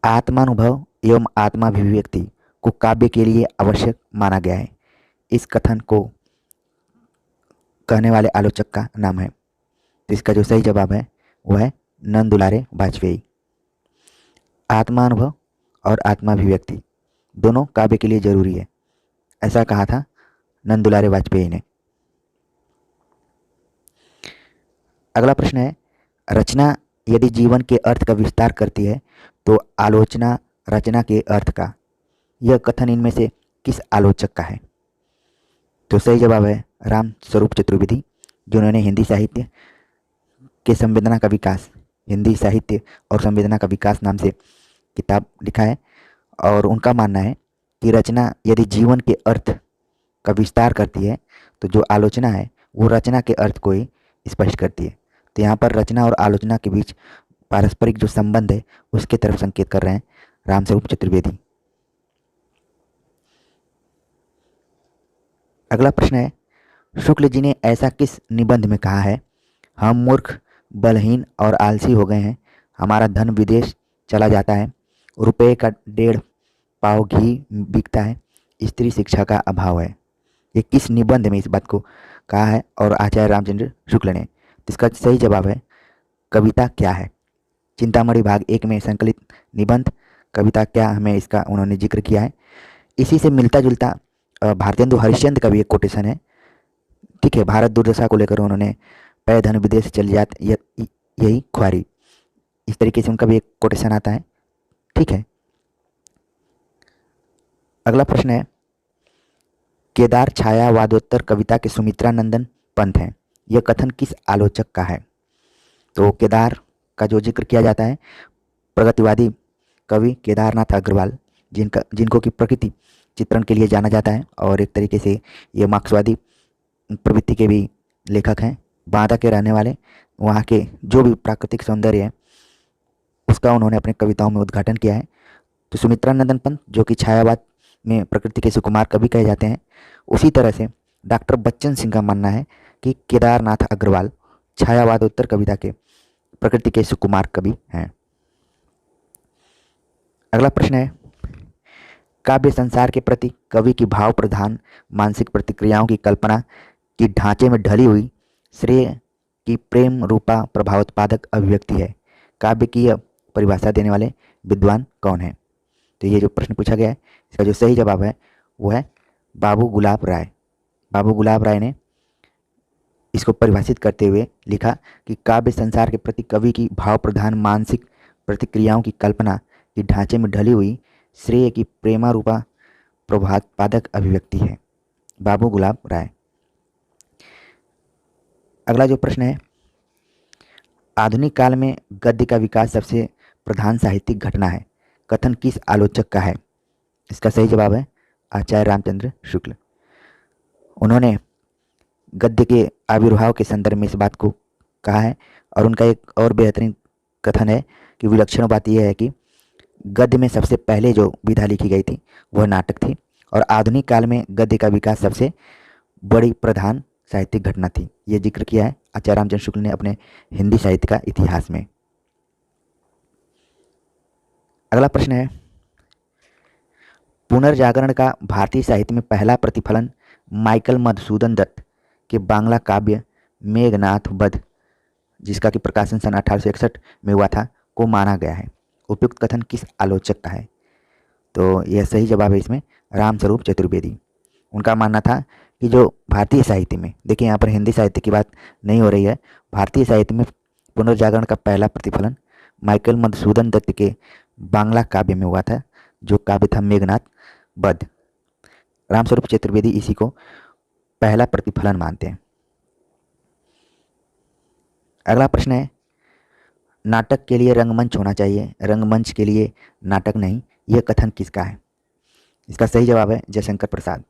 आत्मानुभव एवं आत्माभिव्यक्ति को काव्य के लिए आवश्यक माना गया है। इस कथन को कहने वाले आलोचक का नाम है। तो इसका जो सही जवाब है वह है नंद दुलारे वाजपेयी। आत्मानुभव और आत्माभिव्यक्ति दोनों काव्य के लिए जरूरी है, ऐसा कहा था नंदुलारे वाजपेयी ने। अगला प्रश्न है, रचना यदि जीवन के अर्थ का विस्तार करती है तो आलोचना रचना के अर्थ का। यह कथन इनमें से किस आलोचक का है? तो सही जवाब है राम स्वरूप चतुर्वेदी, जिन्होंने हिंदी साहित्य और संवेदना का विकास नाम से किताब लिखा है। और उनका मानना है कि रचना यदि जीवन के अर्थ का विस्तार करती है तो जो आलोचना है वो रचना के अर्थ को ही स्पष्ट करती है। तो यहाँ पर रचना और आलोचना के बीच पारस्परिक जो संबंध है उसके तरफ संकेत कर रहे हैं रामस्वरूप चतुर्वेदी। अगला प्रश्न है, शुक्ल जी ने ऐसा किस निबंध में कहा है, हम मूर्ख, बलहीन और आलसी हो गए हैं, हमारा धन विदेश चला जाता है, रुपए का 1.5 पाव घी बिकता है, स्त्री शिक्षा का अभाव है। ये किस निबंध में इस बात को कहा है और आचार्य रामचंद्र शुक्ल ने? तो इसका सही जवाब है कविता क्या है। चिंतामणि भाग 1 में संकलित निबंध कविता क्या हमें इसका उन्होंने जिक्र किया है। इसी से मिलता जुलता भारतेंदु हरिश्चंद्र का भी एक कोटेशन है। ठीक है, भारत दुर्दशा को लेकर उन्होंने पै धन विदेश चल जात यही ख्वारी, इस तरीके से उनका भी एक कोटेशन आता है। ठीक है, अगला प्रश्न है, केदार छायावादोत्तर कविता के सुमित्रा नंदन पंत हैं, यह कथन किस आलोचक का है? तो केदार का जो जिक्र किया जाता है प्रगतिवादी कवि केदारनाथ अग्रवाल, जिनको की प्रकृति चित्रण के लिए जाना जाता है और एक तरीके से ये मार्क्सवादी प्रवृत्ति के भी लेखक हैं। बांदा के रहने वाले, वहाँ के जो भी प्राकृतिक सौंदर्य है उसका उन्होंने अपने कविताओं में उद्घाटन किया है। तो सुमित्रा नंदन पंत जो कि छायावाद में प्रकृति के सुकुमार कवि कहे जाते हैं, उसी तरह से डॉक्टर बच्चन सिंह का मानना है कि केदारनाथ अग्रवाल छायावादोत्तर कविता के प्रकृति के सुकुमार कवि हैं। अगला प्रश्न है, काव्य संसार के प्रति कवि की भाव प्रधान मानसिक प्रतिक्रियाओं की कल्पना की ढांचे में ढली हुई श्रेय की प्रेम रूपा प्रभावोत्पादक अभिव्यक्ति है। काव्य की यह परिभाषा देने वाले विद्वान कौन है? तो ये जो प्रश्न पूछा गया है इसका जो सही जवाब है वो है बाबू गुलाब राय। बाबू गुलाब राय ने इसको परिभाषित करते हुए लिखा कि काव्य संसार के प्रति कवि की भाव प्रधान मानसिक प्रतिक्रियाओं की कल्पना की ढांचे में ढली हुई श्रेय की प्रेमारूपा प्रभावोत्पादक अभिव्यक्ति है। बाबू गुलाब राय। अगला जो प्रश्न है, आधुनिक काल में गद्य का विकास सबसे प्रधान साहित्यिक घटना है, कथन किस आलोचक का है? इसका सही जवाब है आचार्य रामचंद्र शुक्ल। उन्होंने गद्य के आविर्भाव के संदर्भ में इस बात को कहा है और उनका एक और बेहतरीन कथन है कि विलक्षण बात यह है कि गद्य में सबसे पहले जो विधा लिखी गई थी वह नाटक थी और आधुनिक काल में गद्य का विकास सबसे बड़ी प्रधान साहित्यिक घटना थी। यह जिक्र किया है आचार्य रामचंद्र शुक्ल ने अपने हिंदी साहित्य का इतिहास में। अगला प्रश्न है, पुनर्जागरण का भारतीय साहित्य में पहला प्रतिफलन माइकल मधुसूदन दत्त के बांग्ला काव्य मेघनाथ वध, जिसका कि प्रकाशन सन 1861 में हुआ था, को माना गया है। उपयुक्त कथन किस आलोचक का है? तो यह सही जवाब है इसमें रामस्वरूप चतुर्वेदी। उनका मानना था कि जो भारतीय साहित्य में, देखिए यहाँ पर हिंदी साहित्य की बात नहीं हो रही है, भारतीय साहित्य में पुनर्जागरण का पहला प्रतिफलन माइकल मधुसूदन दत्त के बांग्ला काव्य में हुआ था, जो काव्य था मेघनाथ वध। रामस्वरूप चतुर्वेदी इसी को पहला प्रतिफलन मानते हैं। अगला प्रश्न है, नाटक के लिए रंगमंच होना चाहिए, रंगमंच के लिए नाटक नहीं, यह कथन किसका है? इसका सही जवाब है जयशंकर प्रसाद।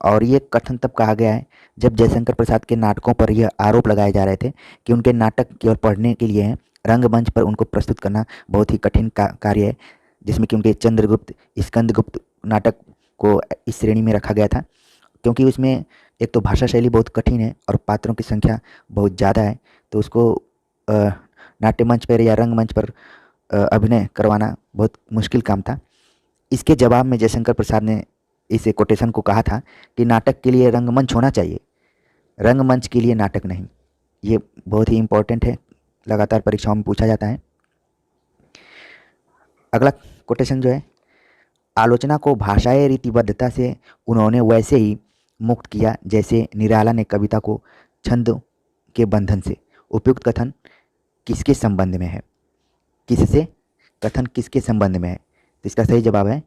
और ये कथन तब कहा गया है जब जयशंकर प्रसाद के नाटकों पर यह आरोप लगाए जा रहे थे कि उनके नाटक केवल पढ़ने के लिए हैं, रंगमंच पर उनको प्रस्तुत करना बहुत ही कठिन कार्य है, जिसमें कि उनके चंद्रगुप्त स्कंदगुप्त नाटक को इस श्रेणी में रखा गया था, क्योंकि उसमें एक तो भाषा शैली बहुत कठिन है और पात्रों की संख्या बहुत ज़्यादा है, तो उसको नाट्य मंच पर या रंगमंच पर अभिनय करवाना बहुत मुश्किल काम था। इसके जवाब में जयशंकर प्रसाद ने इस कोटेशन को कहा था कि नाटक के लिए रंगमंच होना चाहिए, रंगमंच के लिए नाटक नहीं। ये बहुत ही इम्पोर्टेंट है, लगातार परीक्षाओं में पूछा जाता है। अगला कोटेशन जो है, आलोचना को भाषाई रीतिबद्धता से उन्होंने वैसे ही मुक्त किया, जैसे निराला ने कविता को छंद के बंधन से। उपयुक्त कथन किसके संबंध में है? किससे? कथन किसके संबंध में है? तो इसका सही जवाब है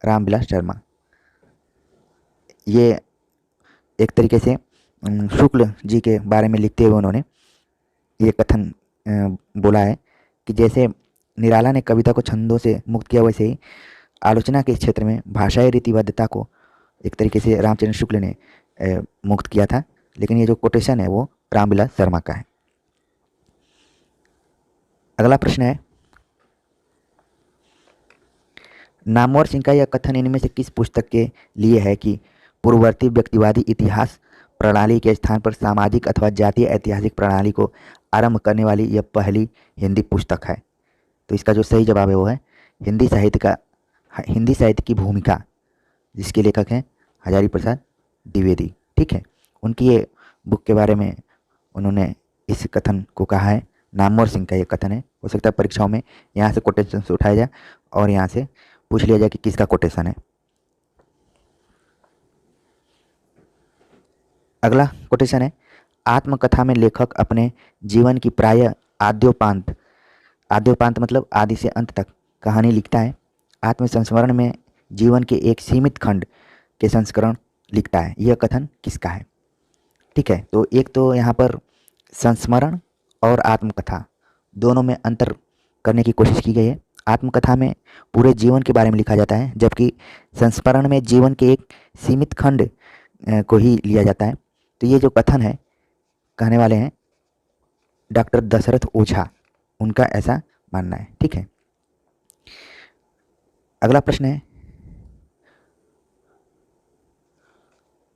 रामविलास शर्मा। ये एक तरीके से शुक्ल जी के बारे में लिखते हुए उन्होंने ये कथन बोला है कि जैसे निराला ने कविता को छंदों से मुक्त किया, वैसे ही आलोचना के क्षेत्र में भाषाई रीतिबद्धता को एक तरीके से रामचंद्र शुक्ल ने मुक्त किया था। लेकिन ये जो कोटेशन है वो रामविलास शर्मा का है। अगला प्रश्न है, नामवर सिंह का यह कथन इनमें से किस पुस्तक के लिए है कि पूर्ववर्ती व्यक्तिवादी इतिहास प्रणाली के स्थान पर सामाजिक अथवा जातीय ऐतिहासिक प्रणाली को आरंभ करने वाली यह पहली हिंदी पुस्तक है? तो इसका जो सही जवाब है वो है हिंदी साहित्य की भूमिका, जिसके लेखक हैं हजारी प्रसाद द्विवेदी। ठीक है, उनकी ये बुक के बारे में उन्होंने इस कथन को कहा है। नामवर सिंह का ये कथन है। हो सकता है परीक्षाओं में यहाँ से कोटेशन से उठाया जाए और यहाँ से पूछ लिया जाए कि किसका कोटेशन है। अगला कोटेशन है, आत्मकथा में लेखक अपने जीवन की प्राय आद्योपांत मतलब आदि से अंत तक कहानी लिखता है। आत्मसंस्मरण में जीवन के एक सीमित खंड के संस्करण लिखता है। यह कथन किसका है? ठीक है, तो एक तो यहाँ पर संस्मरण और आत्मकथा दोनों में अंतर करने की कोशिश की गई है। आत्मकथा में पूरे जीवन के बारे में लिखा जाता है, जबकि संस्मरण में जीवन के एक सीमित खंड को ही लिया जाता है। तो ये जो कथन है कहने वाले हैं डॉक्टर दशरथ ओझा, उनका ऐसा मानना है। ठीक है, अगला प्रश्न है,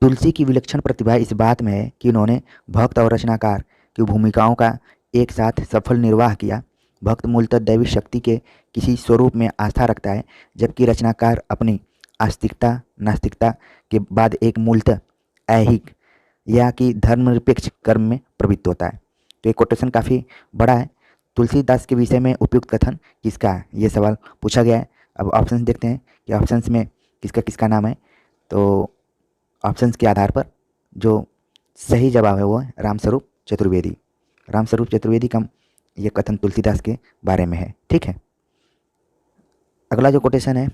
तुलसी की विलक्षण प्रतिभा इस बात में है कि उन्होंने भक्त और रचनाकार की भूमिकाओं का एक साथ सफल निर्वाह किया। भक्त मूलतः दैवी शक्ति के किसी स्वरूप में आस्था रखता है, जबकि रचनाकार अपनी आस्तिकता नास्तिकता के बाद एक मूलतः ऐहिक या कि धर्मनिरपेक्ष कर्म में प्रवृत्त होता है। तो ये कोटेशन काफ़ी बड़ा है। तुलसीदास के विषय में उपयुक्त कथन किसका है, ये सवाल पूछा गया है। अब ऑप्शंस देखते हैं कि ऑप्शंस में किसका किसका नाम है। तो ऑप्शंस के आधार पर जो सही जवाब है वो है रामस्वरूप चतुर्वेदी। रामस्वरूप चतुर्वेदी का ये कथन तुलसीदास के बारे में है। ठीक है, अगला जो कोटेशन है,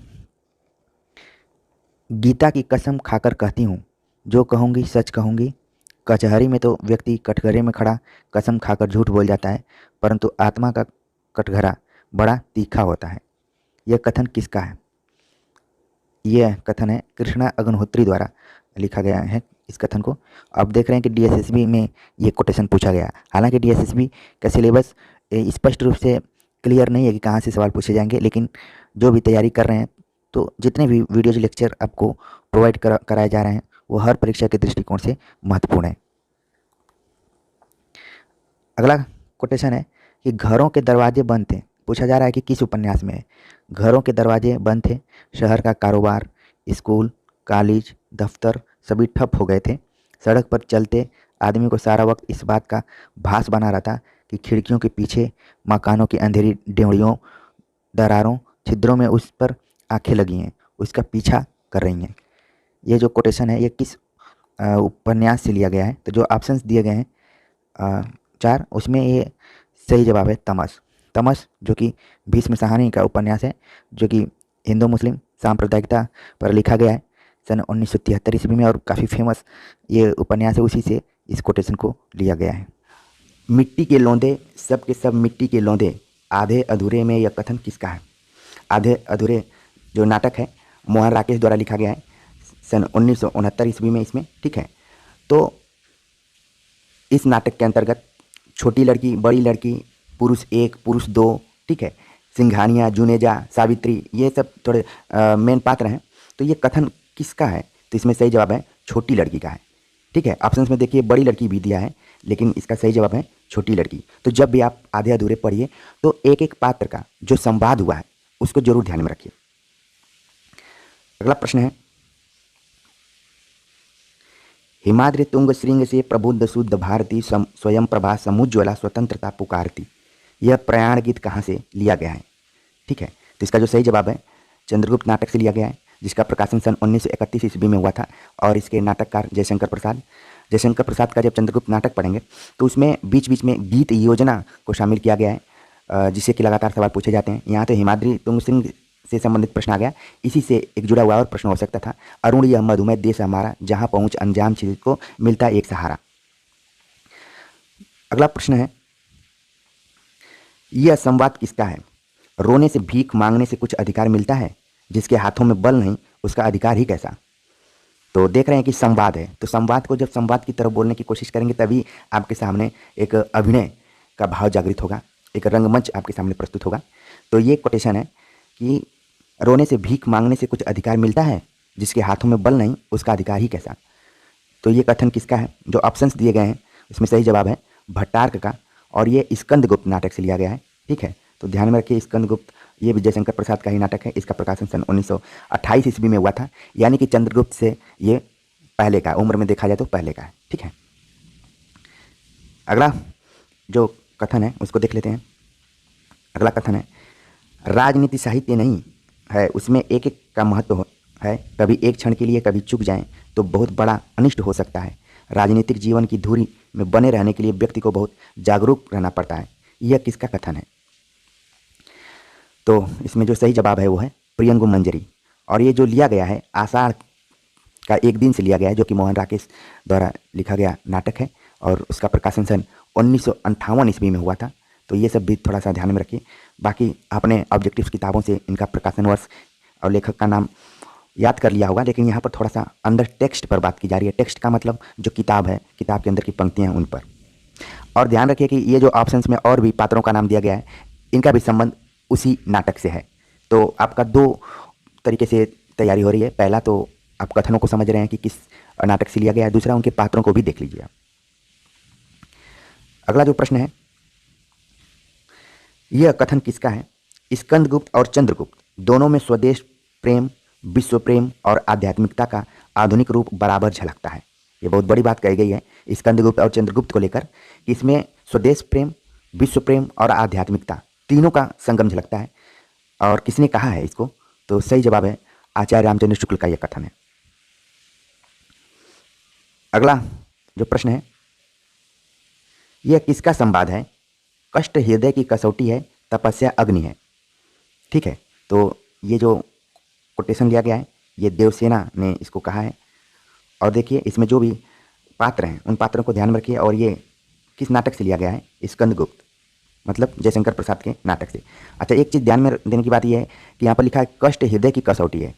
गीता की कसम खाकर कहती हूँ, जो कहूँगी सच कहूँगी। कचहरी में तो व्यक्ति कटघरे में खड़ा कसम खाकर झूठ बोल जाता है, परंतु आत्मा का कटघरा बड़ा तीखा होता है। यह कथन किसका है? यह कथन है कृष्णा अग्निहोत्री द्वारा लिखा गया है इस कथन को। अब देख रहे हैं कि डीएसएसबी में ये कोटेशन पूछा गया। हालांकि डीएसएसबी का सिलेबस स्पष्ट रूप से क्लियर नहीं है कि कहाँ से सवाल पूछे जाएंगे, लेकिन जो भी तैयारी कर रहे हैं तो जितने भी वीडियोज लेक्चर आपको प्रोवाइड कराए जा रहे हैं वो हर परीक्षा के दृष्टिकोण से महत्वपूर्ण है। अगला कोटेशन है कि घरों के दरवाजे बंद थे। पूछा जा रहा है कि किस उपन्यास में है। घरों के दरवाजे बंद थे, शहर का कारोबार, स्कूल, कॉलेज, दफ्तर सभी ठप हो गए थे। सड़क पर चलते आदमी को सारा वक्त इस बात का भास बना रहता कि खिड़कियों के पीछे मकानों की अंधेरी डेवड़ियों, दरारों, छिद्रों में उस पर आंखें लगी हैं, उसका पीछा कर रही हैं। ये जो कोटेशन है ये किस उपन्यास से लिया गया है? तो जो ऑप्शंस दिए गए हैं 4, उसमें ये सही जवाब है तमस। तमस जो कि भीष्म साहनी का उपन्यास है, जो कि हिंदू मुस्लिम सांप्रदायिकता पर लिखा गया है सन 1973 ईस्वी में, और काफ़ी फेमस ये उपन्यास है, उसी से इस कोटेशन को लिया गया है। मिट्टी के लौंदे सब के सब मिट्टी के लौंदे आधे अधूरे में यह कथन किसका है? आधे अधूरे जो नाटक है मोहन राकेश द्वारा लिखा गया है सन 1969 ईस्वी में इसमें। ठीक है, तो इस नाटक के अंतर्गत छोटी लड़की, बड़ी लड़की, पुरुष 1, पुरुष 2, ठीक है, सिंघानिया, जुनेजा, सावित्री, ये सब थोड़े मेन पात्र हैं। तो ये कथन किसका है? तो इसमें सही जवाब है छोटी लड़की का है। ठीक है, ऑप्शंस में देखिए बड़ी लड़की भी दिया है, लेकिन इसका सही जवाब है छोटी लड़की। तो जब भी आप आधे अधूरे पढ़िए तो एक एक पात्र का जो संवाद हुआ है उसको जरूर ध्यान में रखिए। अगला प्रश्न है, हिमाद्रि तुंग श्रृंग से प्रबुद्ध शुद्ध भारती स्वयं प्रभा समुज्ज्वला स्वतंत्रता पुकारती। यह प्रयाण गीत कहाँ से लिया गया है? ठीक है, तो इसका जो सही जवाब है चंद्रगुप्त नाटक से लिया गया है। जिसका प्रकाशन सन 1931 ईस्वी में हुआ था। और इसके नाटककार जयशंकर प्रसाद का जब चंद्रगुप्त नाटक पढ़ेंगे तो उसमें बीच बीच में गीत योजना को शामिल किया गया है, जिससे कि लगातार सवाल पूछे जाते हैं। यहाँ तो हिमाद्री तुंग सिंह से संबंधित प्रश्न आ गया, इसी से एक जुड़ा हुआ और प्रश्न हो सकता था। अरुण यह मधुमेह देश हमारा, जहाँ पहुँच अनजान चीज को मिलता एक सहारा। अगला प्रश्न है, यह संवाद किसका है? रोने से भीख मांगने से कुछ अधिकार मिलता है, जिसके हाथों में बल नहीं उसका अधिकार ही कैसा। तो देख रहे हैं कि संवाद है, तो संवाद को जब संवाद की तरफ बोलने की कोशिश करेंगे तभी आपके सामने एक अभिनय का भाव जागृत होगा, एक रंगमंच आपके सामने प्रस्तुत होगा। तो ये कोटेशन है कि रोने से भीख मांगने से कुछ अधिकार मिलता है, जिसके हाथों में बल नहीं उसका अधिकार ही कैसा। तो ये कथन किसका है? जो ऑप्शंस दिए गए हैं उसमें सही जवाब है भट्टार्क का, और ये स्कंदगुप्त नाटक से लिया गया है। ठीक है, तो ध्यान में रखिए स्कंदगुप्त ये भी जयशंकर प्रसाद का ही नाटक है। इसका प्रकाशन सन 1928 ईस्वी में हुआ था, यानी कि चंद्रगुप्त से ये पहले का, उम्र में देखा जाए तो पहले का है। ठीक है, अगला जो कथन है उसको देख लेते हैं। अगला कथन है, राजनीति साहित्य नहीं है, उसमें एक एक का महत्व है, कभी एक क्षण के लिए कभी चूक जाएं तो बहुत बड़ा अनिष्ट हो सकता है। राजनीतिक जीवन की धुरी में बने रहने के लिए व्यक्ति को बहुत जागरूक रहना पड़ता है। यह किसका कथन है? तो इसमें जो सही जवाब है वो है प्रियंगु मंजरी, और ये जो लिया गया है आषाढ़ का एक दिन से लिया गया है, जो कि मोहन राकेश द्वारा लिखा गया नाटक है, और उसका प्रकाशन सन 1958 ईस्वी में हुआ था। तो ये सब भी थोड़ा सा ध्यान में रखिए। बाकी आपने ऑब्जेक्टिव्स किताबों से इनका प्रकाशन वर्ष और लेखक का नाम याद कर लिया होगा, लेकिन यहाँ पर थोड़ा सा अंदर टेक्स्ट पर बात की जा रही है। टेक्स्ट का मतलब जो किताब है, किताब के अंदर की पंक्तियाँ हैं उन पर। और ध्यान रखिए कि ये जो ऑप्शंस में और भी पात्रों का नाम दिया गया है, इनका भी संबंध उसी नाटक से है। तो आपका दो तरीके से तैयारी हो रही है। पहला तो आप कथनों को समझ रहे हैं कि किस नाटक से लिया गया है, दूसरा उनके पात्रों को भी देख लीजिए आप। अगला जो प्रश्न है, यह कथन किसका है? स्कंदगुप्त और चंद्रगुप्त दोनों में स्वदेश प्रेम, विश्व प्रेम और आध्यात्मिकता का आधुनिक रूप बराबर झलकता है। ये बहुत बड़ी बात कही गई है स्कंदगुप्त और चंद्रगुप्त को लेकर, कि इसमें स्वदेश प्रेम, विश्व प्रेम और आध्यात्मिकता तीनों का संगम झलकता है। और किसने कहा है इसको? तो सही जवाब है आचार्य रामचंद्र शुक्ल का यह कथन है। अगला जो प्रश्न है, यह किसका संवाद है? कष्ट हृदय की कसौटी है, तपस्या अग्नि है। ठीक है, तो ये जो कोटेशन लिया गया है ये देवसेना ने इसको कहा है। और देखिए इसमें जो भी पात्र हैं उन पात्रों को ध्यान में रखिए, और ये किस नाटक से लिया गया है? स्कंदगुप्त, मतलब जयशंकर प्रसाद के नाटक से। अच्छा, एक चीज़ ध्यान में देने की बात यह है कि यहाँ पर लिखा है कष्ट हृदय की कसौटी है।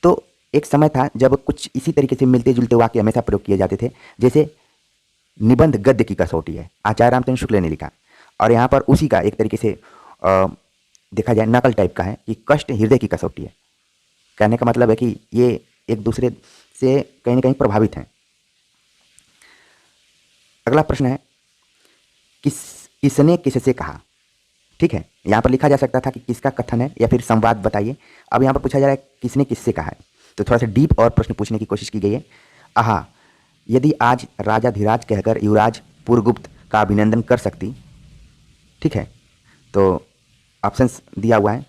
तो एक समय था जब कुछ इसी तरीके से मिलते जुलते वाक्य हमेशा प्रयोग किए जाते थे, जैसे निबंध गद्य की कसौटी है, आचार्य रामचंद्र शुक्ल ने लिखा। और यहाँ पर उसी का एक तरीके से देखा जाए नकल टाइप का है कि कष्ट हृदय की कसौटी है। कहने का मतलब है कि ये एक दूसरे से कहीं ना कहीं प्रभावित हैं। अगला प्रश्न है, किसने किससे कहा? ठीक है, यहाँ पर लिखा जा सकता था कि किसका कथन है या फिर संवाद बताइए। अब यहाँ पर पूछा जा रहा है किसने किससे कहा है, तो थोड़ा सा डीप और प्रश्न पूछने की कोशिश की गई है। आहा, यदि आज राजा धीराज कहकर युवराज पुरगुप्त का अभिनंदन कर सकती। ठीक है, तो ऑप्शंस दिया हुआ है,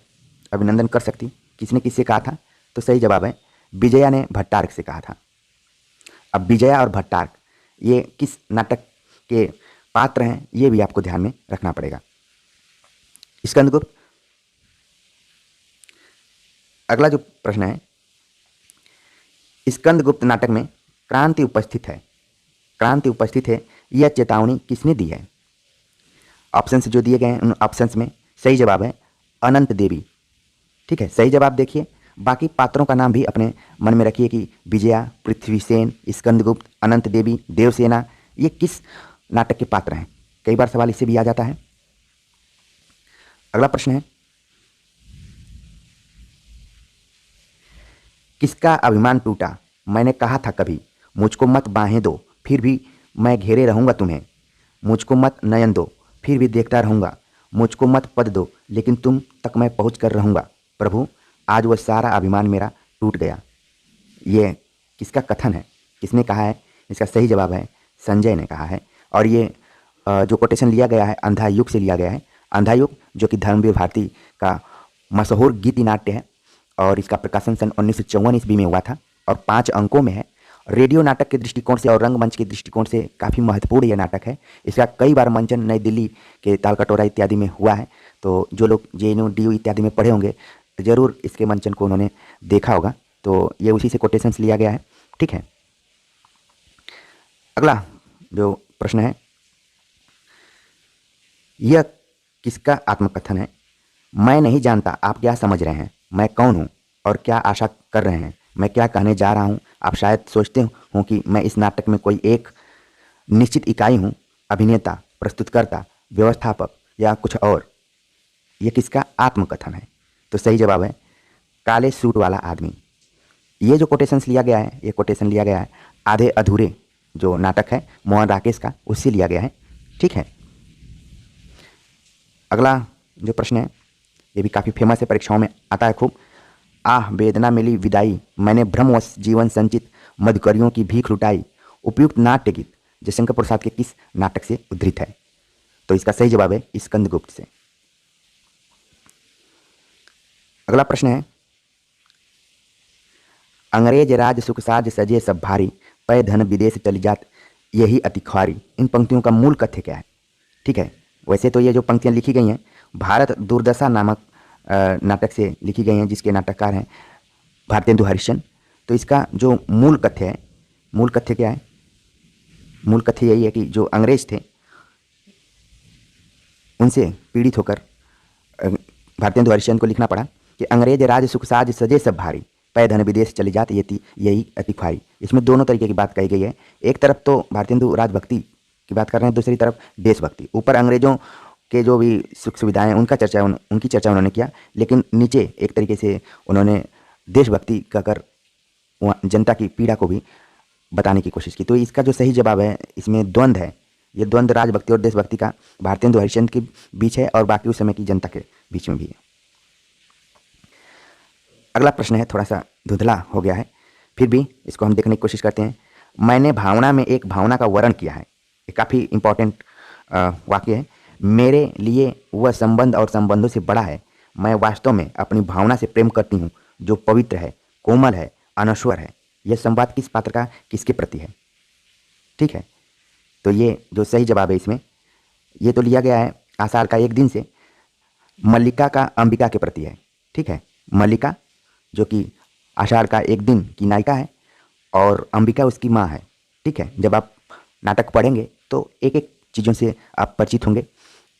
अभिनंदन कर सकती, किसने किससे कहा था? तो सही जवाब है विजया ने भट्टार्क से कहा था। अब विजया और भट्टार्क ये किस नाटक के पात्र हैं ये भी आपको ध्यान में रखना पड़ेगा। स्कंदगुप्त। अगला जो प्रश्न है, स्कंदगुप्त नाटक में क्रांति उपस्थित है, क्रांति उपस्थित है, यह चेतावनी किसने दी है? ऑप्शंस जो दिए गए हैं उन ऑप्शंस में सही जवाब है अनंत देवी। ठीक है, सही जवाब देखिए। बाकी पात्रों का नाम भी अपने मन में रखिए कि विजया, पृथ्वीसेन, स्कंदगुप्त, अनंत देवी, देवसेना, ये किस नाटक के पात्र हैं? कई बार सवाल इससे भी आ जाता है। अगला प्रश्न है, किसका अभिमान टूटा? मैंने कहा था कभी मुझको मत बाहें दो, फिर भी मैं घेरे रहूंगा तुम्हें। मुझको मत नयन दो, फिर भी देखता रहूंगा। मुझको मत पद दो, लेकिन तुम तक मैं पहुंच कर रहूंगा। प्रभु, आज वह सारा अभिमान मेरा टूट गया। ये किसका कथन है? किसने कहा है? इसका सही जवाब है संजय ने कहा है। और ये जो कोटेशन लिया गया है अंधा युग से लिया गया है। अंधा युग जो कि धर्मवीर भारती का मशहूर गीति नाट्य है, और इसका प्रकाशन सन 1954 ईस्वी में हुआ था और 5 अंकों में है। रेडियो नाटक के दृष्टिकोण से और रंगमंच के दृष्टिकोण से काफ़ी महत्वपूर्ण यह नाटक है। इसका कई बार मंचन नई दिल्ली के तालकटोरा इत्यादि में हुआ है। तो जो लोग JNU DU इत्यादि में पढ़े होंगे ज़रूर इसके मंचन को उन्होंने देखा होगा। तो ये उसी से कोटेशंस लिया गया है। ठीक है, अगला जो प्रश्न है, यह किसका आत्मकथन है? मैं नहीं जानता आप क्या समझ रहे हैं, मैं कौन हूँ और क्या आशा कर रहे हैं, मैं क्या कहने जा रहा हूँ। आप शायद सोचते हो कि मैं इस नाटक में कोई एक निश्चित इकाई हूँ, अभिनेता, प्रस्तुतकर्ता, व्यवस्थापक या कुछ और। यह किसका आत्मकथन है? तो सही जवाब है काले सूट वाला आदमी। ये जो कोटेशंस लिया गया है, ये कोटेशन लिया गया है आधे अधूरे जो नाटक है मोहन राकेश का, उससे लिया गया है। ठीक है, अगला जो प्रश्न है ये भी काफ़ी फेमस है, परीक्षाओं में आता है खूब। आह वेदना मिली विदाई, मैंने भ्रमवश जीवन संचित, मधुकरियों की भीख लुटाई। उपयुक्त नाट्य गीत जयशंकर प्रसाद के किस नाटक से उद्धृत है? तो इसका सही जवाब है स्कंदगुप्त से। अगला प्रश्न है, अंग्रेज राज सुख साज सजे सब भारी, पै धन विदेश चली जात यही अति ख्वारी। इन पंक्तियों का मूल कथ्य क्या है? ठीक है, वैसे तो ये जो पंक्तियाँ लिखी गई हैं भारत दुर्दशा नामक नाटक से लिखी गई हैं, जिसके नाटककार हैं भारतेंदु हरिश्चंद्र। तो इसका जो मूल कथ्य है, मूल कथ्य क्या है? मूल कथ्य यही है कि जो अंग्रेज थे उनसे पीड़ित होकर भारतेंदु हरिश्चंद्र को लिखना पड़ा कि अंग्रेज राज सुख साज सजे सब भारी, पै धन विदेश चली जात यही अति ख्वारी। इसमें दोनों तरीके की बात कही गई है। एक तरफ तो भारतेंदु राजभक्ति की बात कर रहे हैं, दूसरी तरफ देशभक्ति। ऊपर अंग्रेजों के जो भी सुख सुविधाएं उनकी चर्चा उन्होंने किया, लेकिन नीचे एक तरीके से उन्होंने देशभक्ति कहकर जनता की पीड़ा को भी बताने की कोशिश की। तो इसका जो सही जवाब है, इसमें द्वंद्व है। ये द्वंद्व राजभक्ति और देशभक्ति का भारतेंदु हरिश्चंद्र के बीच है और बाकी उस समय की जनता के बीच में भी है। अगला प्रश्न है, थोड़ा सा धुंधला हो गया है, फिर भी इसको हम देखने की कोशिश करते हैं। मैंने भावना में एक भावना का वर्णन किया है। ये काफ़ी इंपॉर्टेंट वाक्य है। मेरे लिए वह संबंध और संबंधों से बड़ा है। मैं वास्तव में अपनी भावना से प्रेम करती हूँ जो पवित्र है, कोमल है, अनश्वर है। यह संवाद किस पात्र का किसके प्रति है? ठीक है, तो ये जो सही जवाब है इसमें, ये तो लिया गया है आषाढ़ का एक दिन से, मल्लिका का अंबिका के प्रति है। ठीक है, मल्लिका जो कि आषाढ़ का एक दिन की नायिका है और अंबिका उसकी माँ है। ठीक है, जब आप नाटक पढ़ेंगे तो एक एक चीज़ों से आप परिचित होंगे।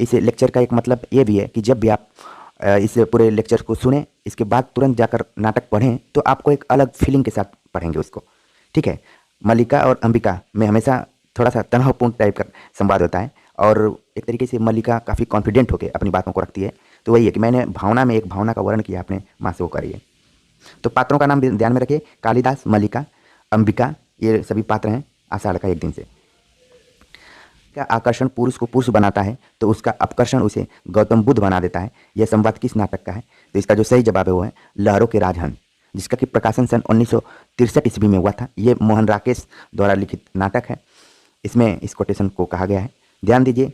इस लेक्चर का एक मतलब ये भी है कि जब भी आप इस पूरे लेक्चर को सुने, इसके बाद तुरंत जाकर नाटक पढ़ें तो आपको एक अलग फीलिंग के साथ पढ़ेंगे उसको। ठीक है, मल्लिका और अंबिका में हमेशा थोड़ा सा तनावपूर्ण टाइप का संवाद होता है और एक तरीके से मल्लिका काफ़ी कॉन्फिडेंट होकर अपनी बातों को रखती है। तो वही है कि मैंने भावना में एक भावना का वर्णन किया अपने माँ से, वो करिए। तो पात्रों का नाम ध्यान में रखिए, कालिदास, मल्लिका, अंबिका, ये सभी पात्र हैं आषाढ़ का एक दिन से। क्या आकर्षण पुरुष को पुरुष बनाता है तो उसका अपकर्षण उसे गौतम बुद्ध बना देता है। यह संवाद किस नाटक का है? तो इसका जो सही जवाब है वो है लहरों के राजहंस, जिसका कि प्रकाशन सन 1963 ईस्वी में हुआ था। ये मोहन राकेश द्वारा लिखित नाटक है। इसमें इस कोटेशन को कहा गया है। ध्यान दीजिए,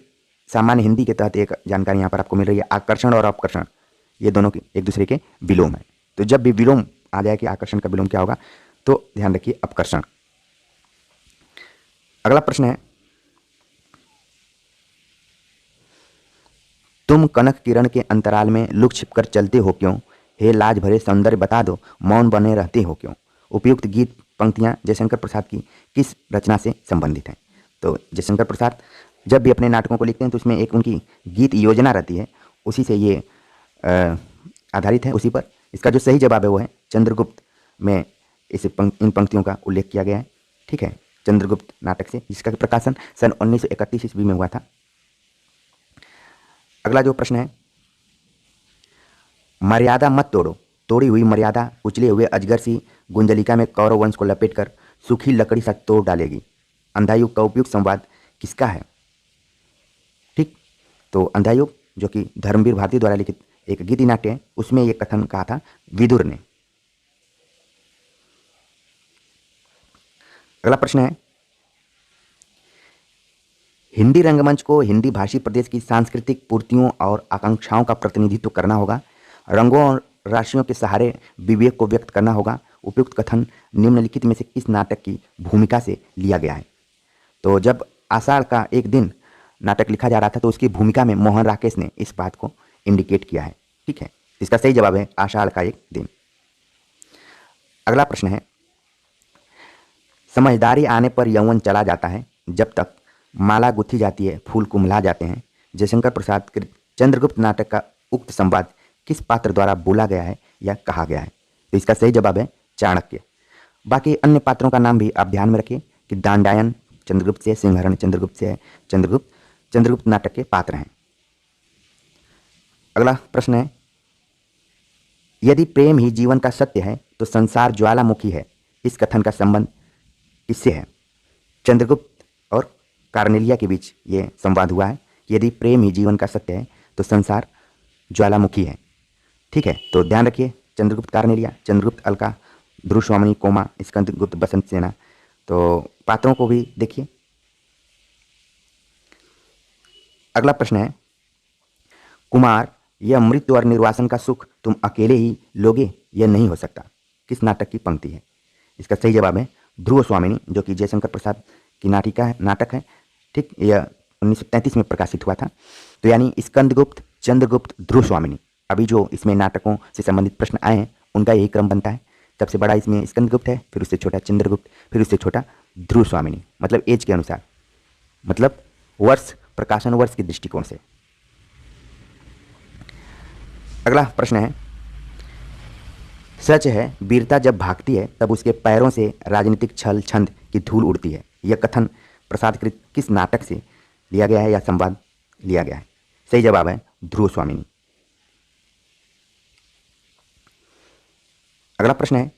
सामान्य हिंदी के तहत एक जानकारी यहाँ पर आपको मिल रही है। आकर्षण और अपकर्षण ये दोनों एक दूसरे के विलोम है। तो जब भी विलोम आ जाए कि आकर्षण का विलोम क्या होगा, तो ध्यान रखिए अपकर्षण। अगला प्रश्न है, तुम कनक किरण के अंतराल में लुक छिपकर चलते हो क्यों, हे लाज भरे सौंदर्य बता दो, मौन बने रहते हो क्यों। उपयुक्त गीत पंक्तियां जयशंकर प्रसाद की किस रचना से संबंधित हैं? तो जयशंकर प्रसाद जब भी अपने नाटकों को लिखते हैं तो उसमें एक उनकी गीत योजना रहती है, उसी से ये आधारित है, उसी पर। इसका जो सही जवाब है वो है चंद्रगुप्त में इन पंक्तियों का उल्लेख किया गया है। ठीक है, चंद्रगुप्त नाटक से, जिसका प्रकाशन सन 1931 ईस्वी में हुआ था। अगला जो प्रश्न है, मर्यादा मत तोड़ो, तोड़ी हुई मर्यादा उछले हुए अजगर सी गुंजलिका में कौरव वंश को लपेटकर सूखी लकड़ी सा तोड़ डालेगी। अंधायुग का उपयुक्त संवाद किसका है? ठीक, तो अंधायुग जो कि धर्मवीर भारती द्वारा लिखित एक गीति नाट्य है, उसमें यह कथन कहा था विदुर ने। अगला प्रश्न है, हिंदी रंगमंच को हिंदी भाषी प्रदेश की सांस्कृतिक पूर्तियों और आकांक्षाओं का प्रतिनिधित्व करना होगा। रंगों राशियों के सहारे विवेक को व्यक्त करना होगा। उपयुक्त कथन निम्नलिखित में से किस नाटक की भूमिका से लिया गया है? तो जब आषाढ़ का एक दिन नाटक लिखा जा रहा था तो उसकी भूमिका में मोहन राकेश ने इस बात को इंडिकेट किया है। ठीक है, इसका सही जवाब है आषाढ़ का एक दिन। अगला प्रश्न है, समझदारी आने पर यौवन चला जाता है, जब तक माला गुथी जाती है फूल कुम्हला जाते हैं। जयशंकर प्रसाद कृत चंद्रगुप्त नाटक का उक्त संवाद किस पात्र द्वारा बोला गया है या कहा गया है? तो इसका सही जवाब है चाणक्य। बाकी अन्य पात्रों का नाम भी आप ध्यान में रखिए कि दांडायन चंद्रगुप्त से, सिंहरण चंद्रगुप्त से है, चंद्रगुप्त नाटक के पात्र हैं। अगला प्रश्न है, यदि प्रेम ही जीवन का सत्य है तो संसार ज्वालामुखी है, इस कथन का संबंध किससे है? चंद्रगुप्त और कार्नेलिया के बीच ये संवाद हुआ है कि यदि प्रेम ही जीवन का सत्य है तो संसार ज्वालामुखी है। ठीक है, तो ध्यान रखिए, चंद्रगुप्त कार्नेलिया, चंद्रगुप्त अलका, ध्रुवस्वामिनी कोमा, स्कंदगुप्त बसंत सेना। तो पात्रों को भी देखिए। अगला प्रश्न है, कुमार, यह मृत्यु और निर्वासन का सुख तुम अकेले ही लोगे, यह नहीं हो सकता, किस नाटक की पंक्ति है? इसका सही जवाब है ध्रुवस्वामिनी, जो कि जयशंकर प्रसाद की नाटक है। ठीक, यह 1933 में प्रकाशित हुआ था। तो यानी स्कंदगुप्त, चंद्रगुप्त, ध्रुवस्वामिनी, अभी जो इसमें नाटकों से संबंधित प्रश्न आए हैं उनका यही क्रम बनता है। सबसे बड़ा इसमें स्कंदगुप्त है, फिर उससे छोटा चंद्रगुप्त, फिर उससे छोटा ध्रुवस्वामिनी, मतलब एज के अनुसार, मतलब वर्ष, प्रकाशन वर्ष के दृष्टिकोण से। अगला प्रश्न है, सच है वीरता जब भागती है तब उसके पैरों से राजनीतिक छल छंद की धूल उड़ती है, यह कथन प्रसादकृत किस नाटक से लिया गया है या संवाद लिया गया है? सही जवाब है ध्रुवस्वामिनी। अगला प्रश्न है,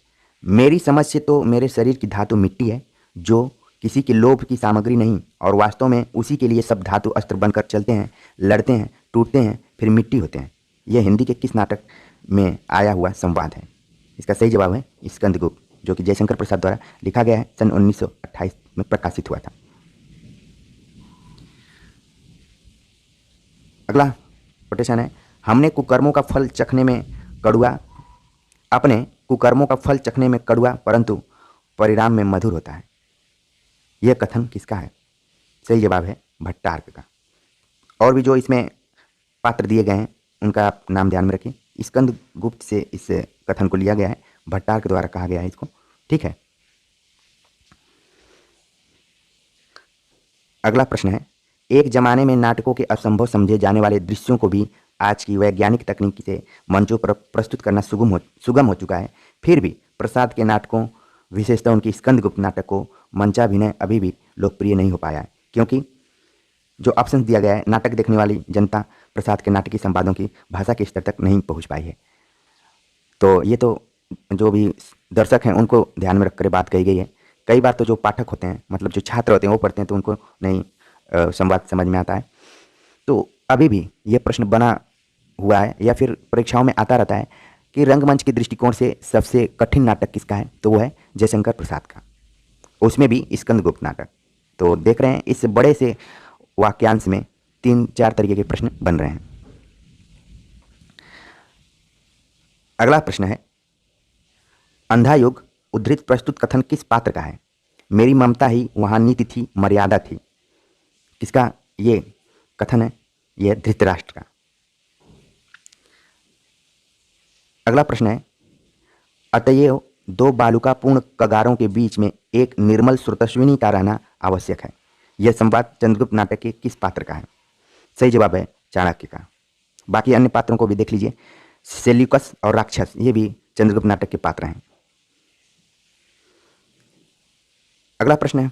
मेरी समझ से तो मेरे शरीर की धातु मिट्टी है, जो किसी के लोभ की सामग्री नहीं और वास्तव में उसी के लिए सब धातु अस्त्र बनकर चलते हैं, लड़ते हैं, टूटते हैं, फिर मिट्टी होते हैं। यह हिंदी के किस नाटक में आया हुआ संवाद है? इसका सही जवाब है स्कंदगुप्त, जो कि जयशंकर प्रसाद द्वारा लिखा गया है, सन 1928 में प्रकाशित हुआ था। अगला कोटेशन है, हमने कुकर्मों का फल चखने में कड़वा, अपने कुकर्मों का फल चखने में कड़वा परंतु परिणाम में मधुर होता है, यह कथन किसका है? सही जवाब है भट्टार्क का। और भी जो इसमें पात्र दिए गए हैं उनका आप नाम ध्यान में रखिए। स्कंदगुप्त से इस कथन को लिया गया है, भट्टार्क द्वारा कहा गया है इसको। ठीक है, अगला प्रश्न है, एक जमाने में नाटकों के असंभव समझे जाने वाले दृश्यों को भी आज की वैज्ञानिक तकनीक से मंचों पर प्रस्तुत करना सुगम हो चुका है, फिर भी प्रसाद के नाटकों, विशेषतः उनकी स्कंदगुप्त नाटक को मंचाभिनय अभी भी लोकप्रिय नहीं हो पाया है, क्योंकि जो ऑप्शन दिया गया है, नाटक देखने वाली जनता प्रसाद के नाटकीय संवादों की भाषा के स्तर तक नहीं पहुंच पाई है। तो ये तो जो भी दर्शक हैं उनको ध्यान में रखकर बात कही गई है। कई बार तो जो पाठक होते हैं, मतलब जो छात्र होते हैं, वो पढ़ते हैं तो उनको नहीं संवाद समझ में आता है। तो अभी भी ये प्रश्न बना हुआ है या फिर परीक्षाओं में आता रहता है कि रंगमंच के दृष्टिकोण से सबसे कठिन नाटक किसका है? तो वो है जयशंकर प्रसाद का, उसमें भी स्कंदगुप्त नाटक। तो देख रहे हैं इस बड़े से वाक्यांश में 3-4 तरीके के प्रश्न बन रहे हैं। अगला प्रश्न है, अंधा युग उद्धृत प्रस्तुत कथन किस पात्र का है? मेरी ममता ही वहां नीति थी, मर्यादा थी, किसका ये कथन है? यह धृतराष्ट्र का। अगला प्रश्न है, अतएव दो बालुकापूर्ण कगारों के बीच में एक निर्मल स्रोतस्विनी का रहना आवश्यक है, यह संवाद चंद्रगुप्त नाटक के किस पात्र का है? सही जवाब है चाणक्य का। बाकी अन्य पात्रों को भी देख लीजिए, सेल्यूकस और राक्षस, ये भी चंद्रगुप्त नाटक के पात्र हैं। अगला प्रश्न है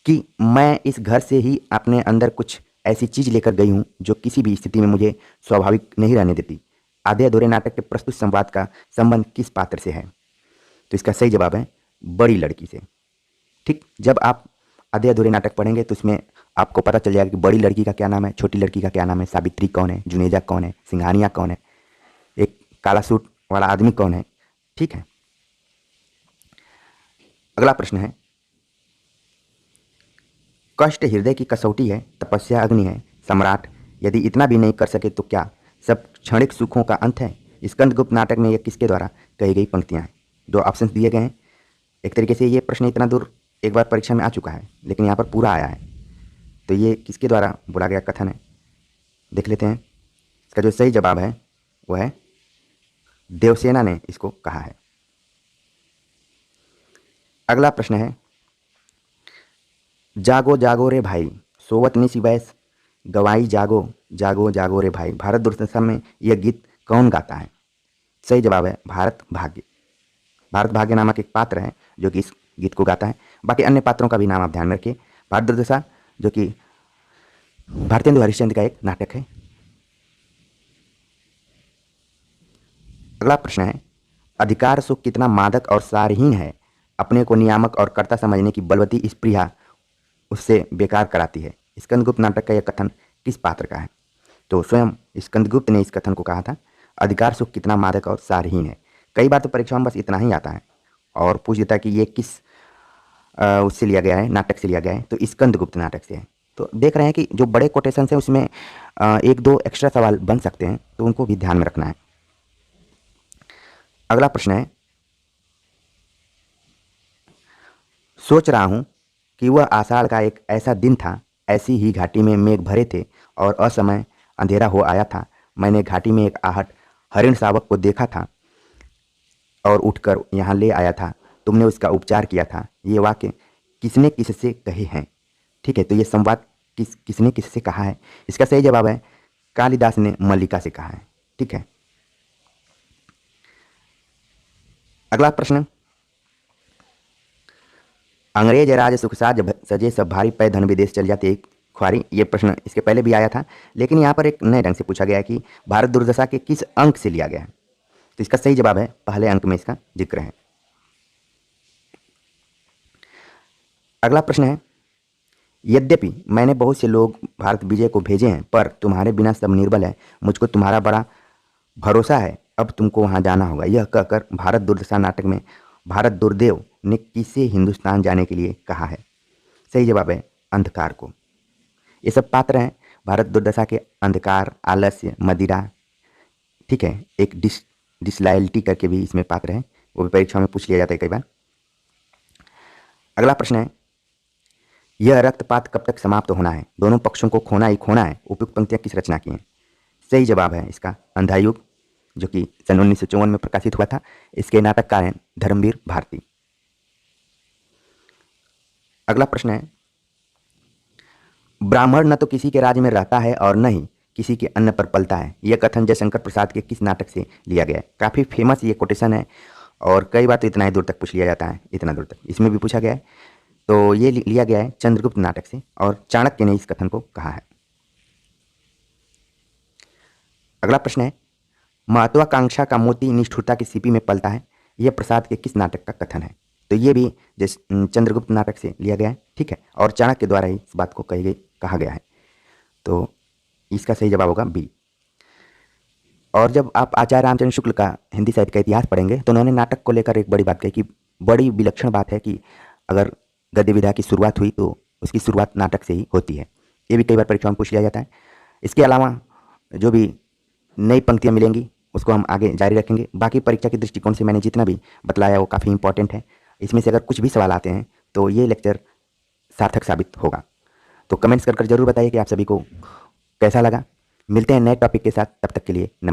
कि मैं इस घर से ही अपने अंदर कुछ ऐसी चीज लेकर गई हूं जो किसी भी स्थिति में मुझे स्वाभाविक नहीं रहने देती, आधे अधूरे नाटक के प्रस्तुत संवाद का संबंध किस पात्र से है? तो इसका सही जवाब है बड़ी लड़की से। ठीक, जब आप आधे अधूरे नाटक पढ़ेंगे तो इसमें आपको पता चल जाएगा कि बड़ी लड़की का क्या नाम है, छोटी लड़की का क्या नाम है, सावित्री कौन है, जुनेजा कौन है, सिंघानिया कौन है, एक काला सूट वाला आदमी कौन है। ठीक है, अगला प्रश्न है, कष्ट हृदय की कसौटी है, तपस्या अग्नि है, सम्राट यदि इतना भी नहीं कर सके तो क्या सब क्षणिक सुखों का अंत है? स्कंदगुप्त नाटक में ये किसके द्वारा कही गई पंक्तियाँ हैं? जो ऑप्शन दिए गए हैं, एक तरीके से ये प्रश्न इतना दूर एक बार परीक्षा में आ चुका है, लेकिन यहाँ पर पूरा आया है। तो ये किसके द्वारा बोला गया कथन है, देख लेते हैं। इसका जो सही जवाब है वह है देवसेना ने इसको कहा है। अगला प्रश्न है, जागो जागो रे भाई सोवत निसी बैस गवाई जागो जागो जागो रे भाई, भारत दुर्दशा में यह गीत कौन गाता है? सही जवाब है भारत भाग्य। भारत भाग्य नामक एक पात्र है जो कि इस गीत को गाता है। बाकी अन्य पात्रों का भी नाम आप ध्यान में रखिए। भारत दुर्दशा जो कि भारतेंदु हरिश्चंद्र का एक नाटक है। अगला प्रश्न है, अधिकार सुख कितना मादक और सारहीन है, अपने को नियामक और कर्ता समझने की बलवती स्पृहा उससे बेकार कराती है। स्कंदगुप्त नाटक का यह कथन किस पात्र का है? तो स्वयं स्कंदगुप्त ने इस कथन को कहा था, अधिकार सुख कितना मादक और सारहीन है। कई बार तो परीक्षा में बस इतना ही आता है और पूछ देता है कि ये किस उससे लिया गया है, नाटक से लिया गया है, तो स्कंदगुप्त नाटक से है। तो देख रहे हैं कि जो बड़े कोटेशन हैं उसमें एक दो एक्स्ट्रा सवाल बन सकते हैं, तो उनको भी ध्यान में रखना है। अगला प्रश्न है, सोच रहा हूं कि वह आषाढ़ का एक ऐसा दिन था, ऐसी ही घाटी में मेघ भरे थे और असमय अंधेरा हो आया था। मैंने घाटी में एक आहट हरिण शावक को देखा था और उठकर यहाँ ले आया था। तुमने उसका उपचार किया था। ये वाक्य किसने किससे कहे हैं? ठीक है, तो ये संवाद किसने किससे कहा है? इसका सही जवाब है कालिदास ने मल्लिका से कहा है। ठीक है, अगला प्रश्न, अंग्रेज राज सुखसाज सजे सब भारी पै धन विदेश चल जाते एक ख्वारी। ये प्रश्न इसके पहले भी आया था, लेकिन यहाँ पर एक नए ढंग से पूछा गया है कि भारत दुर्दशा के किस अंक से लिया गया है? तो इसका सही जवाब है पहले अंक में इसका जिक्र है। अगला प्रश्न है, यद्यपि मैंने बहुत से लोग भारत विजय को भेजे हैं, पर तुम्हारे बिना सब निर्बल है। मुझको तुम्हारा बड़ा भरोसा है, अब तुमको वहाँ जाना होगा। यह कहकर भारत दुर्दशा नाटक में भारत दुर्देव ने किसे हिंदुस्तान जाने के लिए कहा है? सही जवाब है अंधकार को। ये सब पात्र हैं भारत दुर्दशा के, अंधकार, आलस्य, मदिरा। ठीक है, एक डिसलॉयल्टी करके भी इसमें पात्र है, वो भी परीक्षा में पूछ लिया जाता है कई बार। अगला प्रश्न है, यह रक्तपात कब तक समाप्त होना है? दोनों पक्षों को खोना ही खोना है। उपयुक्त पंक्तियां किस रचना की हैं? सही जवाब है इसका अंधायुग, जो कि सन 1954 में प्रकाशित हुआ था। इसके नाटककार हैं धर्मवीर भारती। अगला प्रश्न है, ब्राह्मण न तो किसी के राज्य में रहता है और न ही किसी के अन्न पर पलता है। यह कथन जयशंकर प्रसाद के किस नाटक से लिया गया है? काफ़ी फेमस ये कोटेशन है और कई बार तो इतना ही दूर तक पूछ लिया जाता है, इतना दूर तक इसमें भी पूछा गया है। तो ये लिया गया है चंद्रगुप्त नाटक से और चाणक्य ने इस कथन को कहा है। अगला प्रश्न है, महत्वाकांक्षा का मोती निष्ठुरता की सीपी में पलता है। यह प्रसाद के किस नाटक का कथन है? तो ये भी चंद्रगुप्त नाटक से लिया गया है। ठीक है, और चाणक्य द्वारा ही इस बात को कहा गया है। तो इसका सही जवाब होगा बी। और जब आप आचार्य रामचंद्र शुक्ल का हिंदी साहित्य का इतिहास पढ़ेंगे तो उन्होंने नाटक को लेकर एक बड़ी बात कही कि बड़ी विलक्षण बात है कि अगर गद्य विधा की शुरुआत हुई तो उसकी शुरुआत नाटक से ही होती है। ये भी कई बार परीक्षा में पूछ लिया जाता है। इसके अलावा जो भी नई पंक्तियाँ मिलेंगी उसको हम आगे जारी रखेंगे। बाकी परीक्षा के दृष्टिकोण से मैंने जितना भी बतलाया वो काफ़ी इंपॉर्टेंट है। इसमें से अगर कुछ भी सवाल आते हैं तो ये लेक्चर सार्थक साबित होगा। तो कमेंट्स कर जरूर बताइए कि आप सभी को कैसा लगा। मिलते हैं नए टॉपिक के साथ, तब तक के लिए नमस्कार।